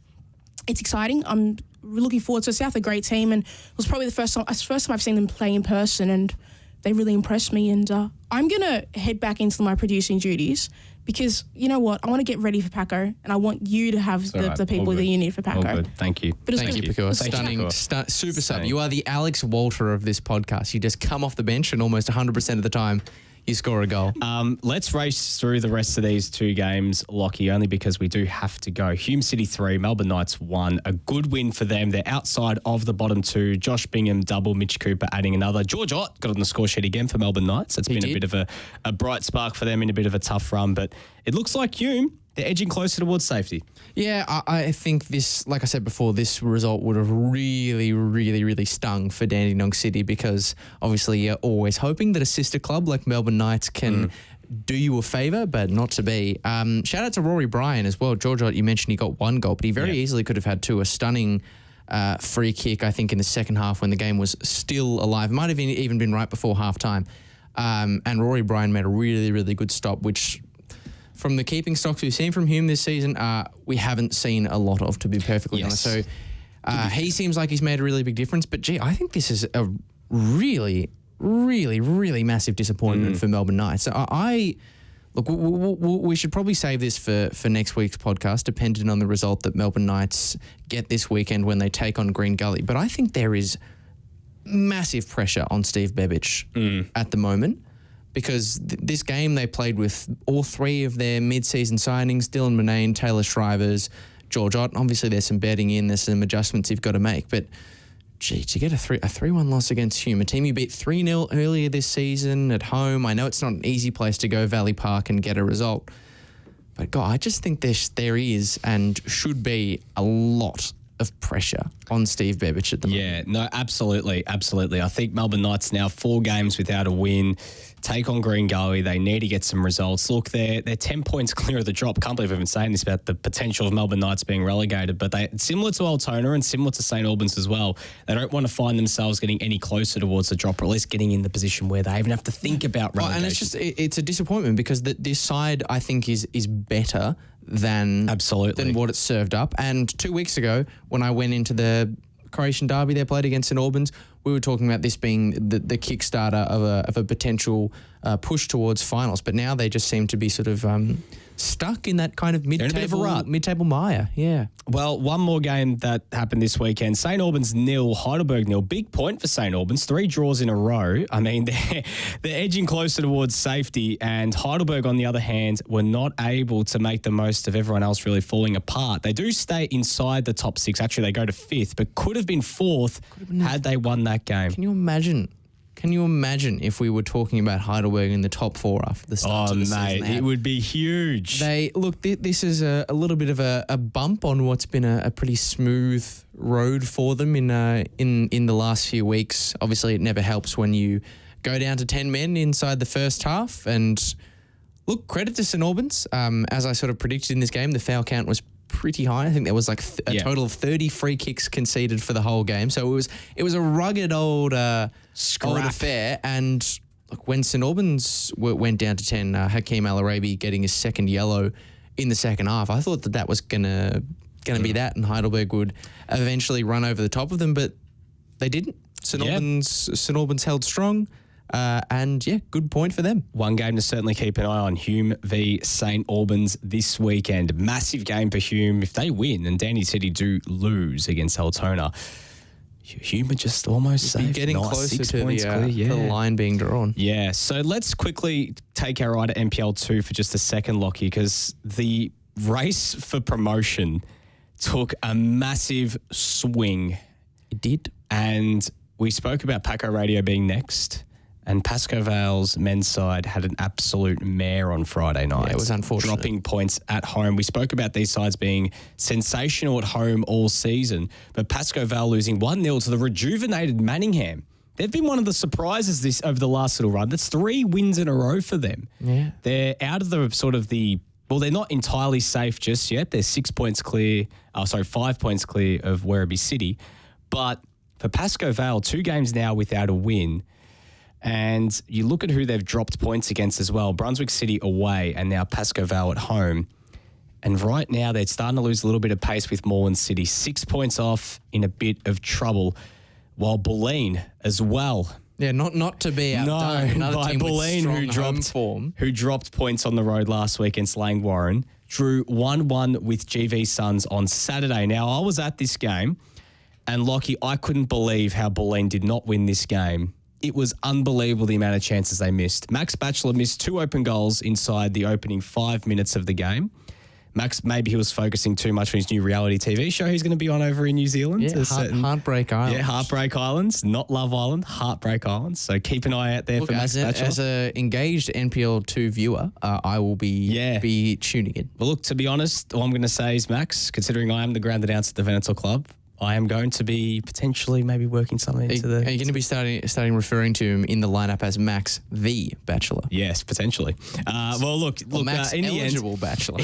it's exciting. I'm looking forward to South, a great team, and it was probably the first time I've seen them play in person, and they really impressed me. And I'm going to head back into my producing duties because, you know what, I want to get ready for Paco and I want you to have the people that you need for Paco. All good. Thank you. But Thank you, Pokuah. Stunning, super sub. You are the Alex Walter of this podcast. You just come off the bench and almost 100% of the time you score a goal. Let's race through the rest of these two games, Lachie, only because we do have to go. Hume City 3, Melbourne Knights 1. A good win for them. They're outside of the bottom two. Josh Bingham double, Mitch Cooper adding another. George Ott got on the score sheet again for Melbourne Knights. That's been a bit of a bright spark for them in a bit of a tough run. But it looks like Hume, they're edging closer towards safety. Yeah, I think this, like I said before, this result would have really, really, really stung for Dandenong City because obviously you're always hoping that a sister club like Melbourne Knights can do you a favour, but not to be. Shout out to Rory Bryan as well. George, you mentioned he got one goal, but he very easily could have had two. A stunning free kick, I think, in the second half when the game was still alive. Might have even been right before half-time. And Rory Bryan made a really, really good stop, which from the keeping stocks we've seen from Hume this season, we haven't seen a lot of, to be perfectly honest. So he seems like he's made a really big difference. But, gee, I think this is a really, really, really massive disappointment for Melbourne Knights. So look, we should probably save this for next week's podcast, depending on the result that Melbourne Knights get this weekend when they take on Green Gully. But I think there is massive pressure on Steve Bebic at the moment. Because this game they played with all three of their mid-season signings, Dylan Murnane, Taylor Shrivers, George Ott. Obviously, there's some betting in, there's some adjustments you've got to make. But, gee, to get a 3-1 loss against Hume, a team you beat 3-0 earlier this season at home. I know it's not an easy place to go, Valley Park, and get a result. But, God, I just think there is and should be a lot of pressure on Steve Bebic at the moment. Yeah, no, absolutely, absolutely. I think Melbourne Knights now 4 games without a win. Take on Green Gully. They need to get some results. Look, they're 10 points clear of the drop. Can't believe I've been saying this about the potential of Melbourne Knights being relegated, but they similar to Altona and similar to St Albans as well. They don't want to find themselves getting any closer towards the drop, or at least getting in the position where they even have to think about relegation. And it's a disappointment because this side, I think, is better than what it's served up. And 2 weeks ago, when I went into the Croatian derby they played against St Albans, we were talking about this being the kickstarter of a potential push towards finals. But now they just seem to be sort of stuck in that kind of mid-table mire. Yeah. Well, one more game that happened this weekend. St Albans 0, Heidelberg 0. Big point for St Albans. 3 draws in a row. I mean, they're edging closer towards safety. And Heidelberg, on the other hand, were not able to make the most of everyone else really falling apart. They do stay inside the top 6. Actually, they go to 5th, but could have been 4th had they won that game. Can you imagine? Can you imagine if we were talking about Heidelberg in the top 4 after the start of the season? It would be huge. This is a little bit of a bump on what's been a pretty smooth road for them in the last few weeks. Obviously, it never helps when you go down to 10 men inside the first half. And look, credit to St Albans. As I sort of predicted in this game, the foul count was pretty high. I think there was like a total of 30 free kicks conceded for the whole game. So it was a rugged old affair. And look, when St Albans went down to 10, Hakeem Al-Arabi getting his second yellow in the second half, I thought that was gonna be that, and Heidelberg would eventually run over the top of them, but they didn't. St Albans held strong. And yeah, good point for them. One game to certainly keep an eye on, Hume v St Albans this weekend. Massive game for Hume. If they win and Dandy City do lose against Altona, Hume are just almost safe. Getting closer to the line being drawn. Yeah, so let's quickly take our eye to NPL2 for just a second, Lachie, because the race for promotion took a massive swing. It did. And we spoke about Paco Radio being next. And Pascoe Vale's men's side had an absolute mare on Friday night. Yeah, it was unfortunate. Dropping points at home. We spoke about these sides being sensational at home all season, but Pascoe Vale losing 1-0 to the rejuvenated Manningham. They've been one of the surprises over the last little run. That's 3 wins in a row for them. Yeah. They're out of they're not entirely safe just yet. They're 5 points clear of Werribee City. But for Pascoe Vale, 2 games now without a win. And you look at who they've dropped points against as well. Brunswick City away and now Pascoe Vale at home. And right now they're starting to lose a little bit of pace with Moreland City. 6 points off, in a bit of trouble. While Bulleen as well Yeah, not to be outdone. Another by team with Bulleen, strong home form. who dropped points on the road last week against Langwarrin, drew 1-1 with GV Suns on Saturday. Now, I was at this game, and Lachie, I couldn't believe how Bulleen did not win this game. It was unbelievable the amount of chances they missed. Max Batchelor missed 2 open goals inside the opening 5 minutes of the game. Max, maybe he was focusing too much on his new reality TV show he's going to be on over in New Zealand. Yeah, Heartbreak Island. Yeah, Heartbreak Islands, not Love Island, Heartbreak Islands. So keep an eye out there for Max Batchelor. As an engaged NPL2 viewer, I will be tuning in. Well, look, to be honest, all I'm going to say is, Max, considering I am the ground announcer at the Venator Club, I am going to be potentially maybe working something into the... Are you going to be starting referring to him in the lineup as Max the Bachelor? Yes, potentially. Well, look, Max in eligible the end, Bachelor.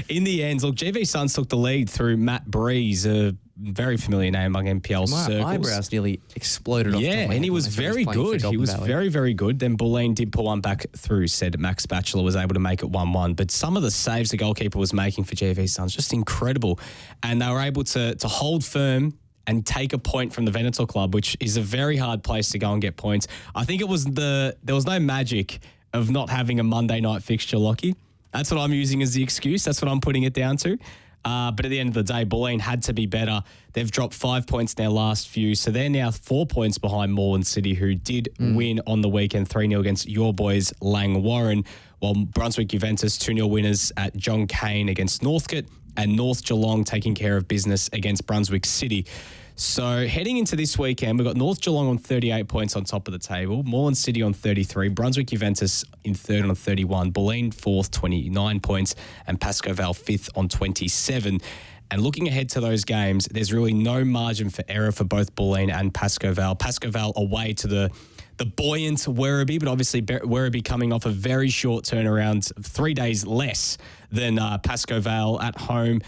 in the end, look, GV Suns took the lead through Matt Breeze, a very familiar name among NPL My circles. eyebrows nearly exploded off. Yeah, and he was very good. He was very, very good. Then Bulleen did pull one back through, said Max Batchelor was able to make it 1-1. But some of the saves the goalkeeper was making for GV Suns, just incredible. And they were able to hold firm and take a point from the Venator Club, which is a very hard place to go and get points. I think there was no magic of not having a Monday night fixture, Lachie. That's what I'm using as the excuse. That's what I'm putting it down to. But at the end of the day, Bulleen had to be better. They've dropped 5 points in their last few, so they're now 4 points behind Moreland City, who did win on the weekend 3-0 against your boys Langwarrin, while Brunswick Juventus 2-0 winners at John Cain against Northcote, and North Geelong taking care of business against Brunswick City. So heading into this weekend, we've got North Geelong on 38 points on top of the table, Moreland City on 33, Brunswick Juventus in third on 31, Bulleen fourth, 29 points, and Pascoe Vale fifth on 27. And looking ahead to those games, there's really no margin for error for both Bulleen and Pascoe Vale. Pascoe Vale away to the buoyant Werribee, but obviously Werribee coming off a very short turnaround, 3 days less than Pascoe Vale at home.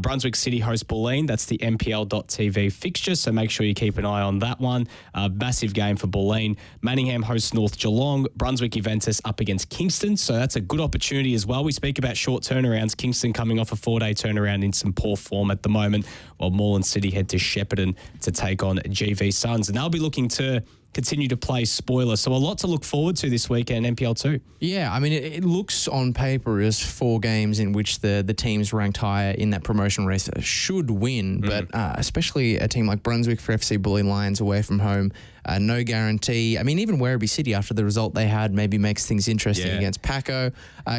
Brunswick City host Bulleen. That's the NPL.TV fixture, so make sure you keep an eye on that one. Massive game for Bulleen. Manningham hosts North Geelong. Brunswick Juventus up against Kingston, so that's a good opportunity as well. We speak about short turnarounds. Kingston coming off a 4-day turnaround in some poor form at the moment, while Moreland City head to Shepparton to take on GV Suns, and they'll be looking to continue to play spoiler. So a lot to look forward to this weekend, NPL2. Yeah, I mean, it looks on paper as 4 games in which the teams ranked higher in that promotion race should win, but especially a team like Brunswick for FC Bulleen Lions away from home, no guarantee. I mean, even Werribee City, after the result they had, maybe makes things interesting against Paco.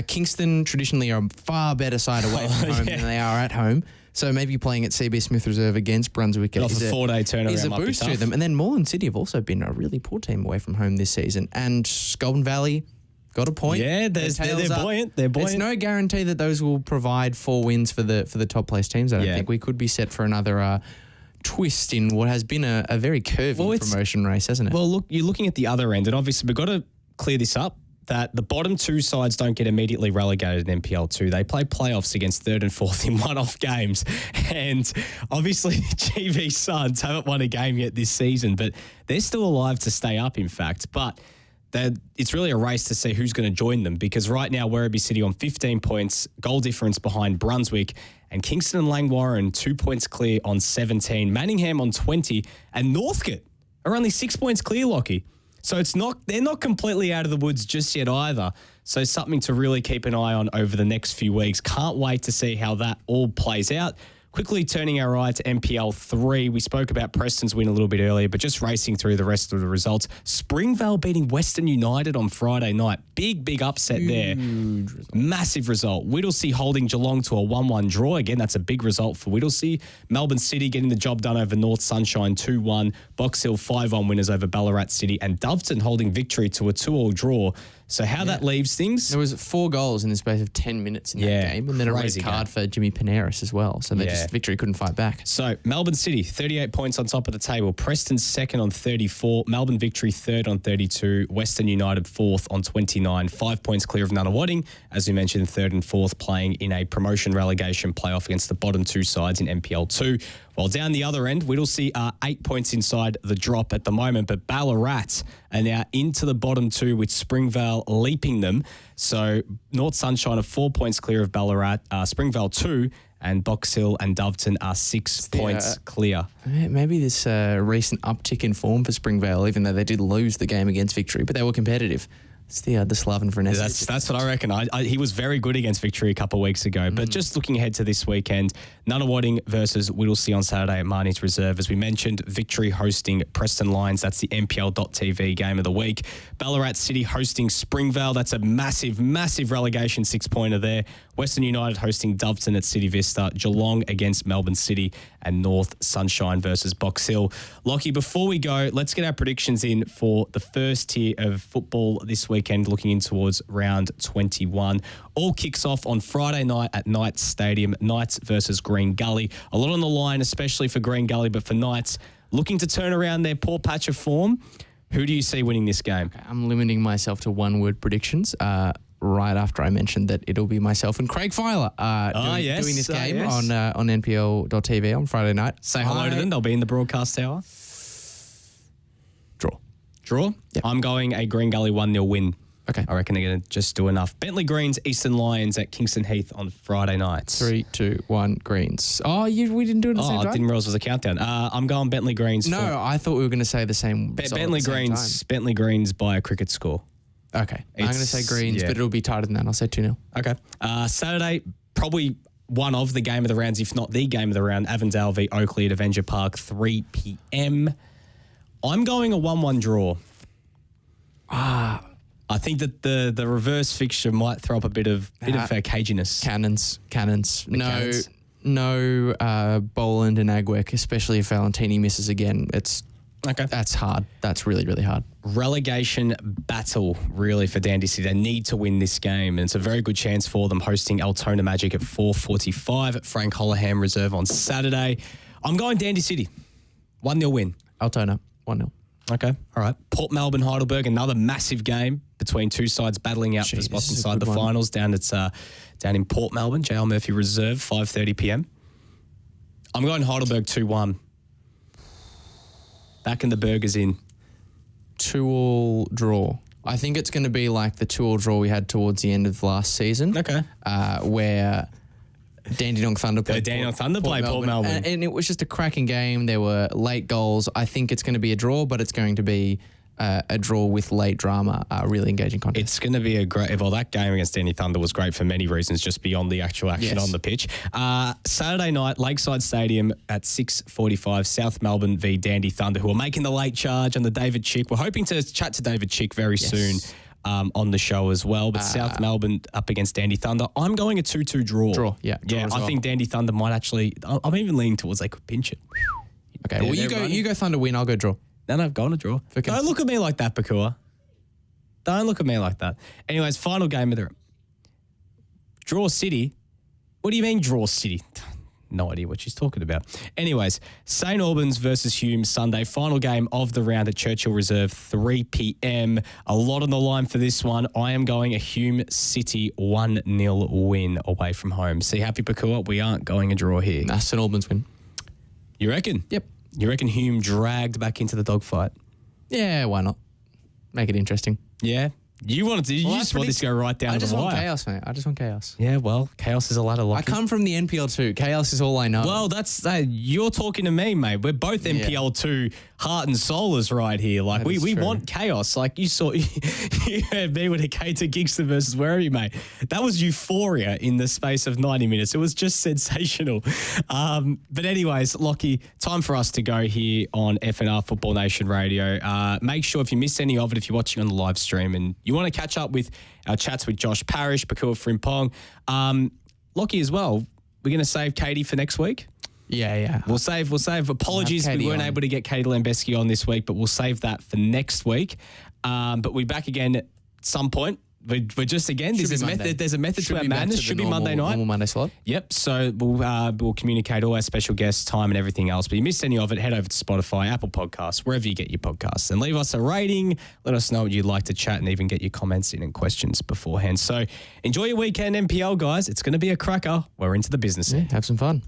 Kingston traditionally are a far better side away from home than they are at home. So maybe playing at CB Smith Reserve against Brunswick off a 4-day turnaround is a boost to them. And then Moreland City have also been a really poor team away from home this season. And Golden Valley got a point. Yeah, they're buoyant. They're buoyant. It's no guarantee that those will provide 4 wins for the top place teams. I don't think we could be set for another twist in what has been a very curvy promotion race, hasn't it? Well, look, you're looking at the other end, and obviously we've got to clear this up, that the bottom 2 sides don't get immediately relegated in NPL2. They play playoffs against 3rd and 4th in one-off games. And obviously GV Suns haven't won a game yet this season, but they're still alive to stay up, in fact. But it's really a race to see who's going to join them, because right now Werribee City on 15 points, goal difference behind Brunswick, and Kingston and Langwarrin 2 points clear on 17, Manningham on 20, and Northcote are only 6 points clear, Lachie. So they're not completely out of the woods just yet either. So something to really keep an eye on over the next few weeks. Can't wait to see how that all plays out. Quickly turning our eye to NPL3. We spoke about Preston's win a little bit earlier, but just racing through the rest of the results. Springvale beating Western United on Friday night. Big upset there. Massive result. Whittlesea holding Geelong to a 1-1 draw. Again, that's a big result for Whittlesea. Melbourne City getting the job done over North Sunshine 2-1. Box Hill 5-1 winners over Ballarat City. And Doveton holding victory to a 2-2 draw. So how that leaves things... There was 4 goals in the space of 10 minutes in that game, and then a red card for Jimmy Paneris as well. So they victory couldn't fight back. So Melbourne City, 38 points on top of the table. Preston second on 34. Melbourne Victory third on 32. Western United fourth on 29. 5 points clear of Nunawading. As we mentioned, third and fourth playing in a promotion relegation playoff against the bottom 2 sides in NPL2. While down the other end, Whittlesea are 8 points inside the drop at the moment, but Ballarat are now into the bottom two with Springvale leaping them. So North Sunshine are 4 points clear of Ballarat, Springvale 2, and Box Hill and Doveton are 6 points clear. Maybe this recent uptick in form for Springvale, even though they did lose the game against Victory, but they were competitive. It's the Slaven for an That's what I reckon. He was very good against Victory a couple of weeks ago. But just looking ahead to this weekend, Nunawading versus Whittlesea on Saturday at Marnie's Reserve. As we mentioned, Victory hosting Preston Lions. That's the NPL.TV game of the week. Ballarat City hosting Springvale. That's a massive, massive relegation 6-pointer there. Western United hosting Doveton at City Vista. Geelong against Melbourne City. And North Sunshine versus Box Hill. Lachie, before we go, let's get our predictions in for the first tier of football this weekend, looking in towards round 21. All kicks off on Friday night at Knights Stadium. Knights versus Green Gully. A lot on the line, especially for Green Gully, but for Knights, looking to turn around their poor patch of form. Who do you see winning this game? I'm limiting myself to one-word predictions. Right after I mentioned that it'll be myself and Craig Filer doing this game on NPL.TV on Friday night. Say hello to them. They'll be in the broadcast tower. Draw? Yep. I'm going a Green Gully 1-0 win. Okay. I reckon they're going to just do enough. Bentley Greens, Eastern Lions at Kingston Heath on Friday nights. 3, 2, 1, Greens. Oh, we didn't do it at the same time? I didn't realise it was a countdown. I'm going Bentley Greens. No, I thought we were going to say the same. Bentley Greens by a cricket score. Okay. I'm going to say Greens, but it'll be tighter than that. I'll say 2-0. Okay. Saturday, probably one of the game of the rounds, if not the game of the round, Avondale v Oakley at Avenger Park, 3 p.m. I'm going a 1-1 draw. I think that the reverse fixture might throw up a bit of caginess. Cannons. Cannons. No Boland and Agwick, especially if Valentini misses again. That's hard. That's really, really hard. Relegation battle, really, for Dandy City. They need to win this game, and it's a very good chance for them hosting Altona Magic at 4:45 at Frank Hollaham Reserve on Saturday. I'm going Dandy City. 1-0 win. Altona, 1-0. Okay, all right. Port Melbourne, Heidelberg, another massive game between two sides battling out for spots inside the finals down in Port Melbourne, JL Murphy Reserve, 5:30 p.m. I'm going Heidelberg 2-1. Backing the Burgers in. 2-2 draw. I think it's going to be like the 2-2 draw we had towards the end of last season. Okay. Where Dandenong Thunder played Port Melbourne. And it was just a cracking game. There were late goals. I think it's going to be a draw, but it's going to be a draw with late drama, really engaging contest. It's going to be a great... Well, that game against Dandy Thunder was great for many reasons, just beyond the actual action on the pitch. Saturday night, Lakeside Stadium at 6:45, South Melbourne v Dandy Thunder, who are making the late charge on the David Chick. We're hoping to chat to David Chick very soon on the show as well. But South Melbourne up against Dandy Thunder. I'm going a 2-2 draw. I think Dandy Thunder might actually... I'm even leaning towards they could pinch it. Okay, well, you go Thunder win, I'll go draw. No, I've gone a draw. Don't look at me like that, Pokuah. Don't look at me like that. Anyways, final game of the... Draw City? What do you mean draw City? No idea what she's talking about. Anyways, St. Albans versus Hume Sunday. Final game of the round at Churchill Reserve, 3 p.m. A lot on the line for this one. I am going a Hume City 1-0 win away from home. See, happy Pokuah? We aren't going a draw here. Nah, St. Albans win. You reckon? Yep. You reckon Hume dragged back into the dogfight? Yeah, why not? Make it interesting. Yeah. You want this to go right down to the wire. I just want chaos, mate. I just want chaos. Yeah, well, chaos is a ladder lock. I come from the NPL2. Chaos is all I know. Well, that's you're talking to me, mate. We're both NPL2 heart and soulers right here. Like we want chaos. Like you saw, you heard me with a Cater Kingston versus Werribee, mate. That was euphoria in the space of 90 minutes. It was just sensational. But anyways, Lachie, time for us to go here on FNR Football Nation Radio. Make sure if you missed any of it, if you're watching on the live stream and you want to catch up with our chats with Josh Parish, Pokuah Frimpong, Lachie as well, we're going to save Katie for next week. Yeah. We'll save. Apologies, we weren't able to get Katie Lambeski on this week, but we'll save that for next week. But we're back again at some point. We're just again. There's a method to our madness. Should be Monday night. Normal Monday slot. Yep. So we'll communicate all our special guests, time, and everything else. But you missed any of it, head over to Spotify, Apple Podcasts, wherever you get your podcasts, and leave us a rating. Let us know what you'd like to chat, and even get your comments in and questions beforehand. So enjoy your weekend, NPL guys. It's going to be a cracker. We're into the business. Yeah, have some fun.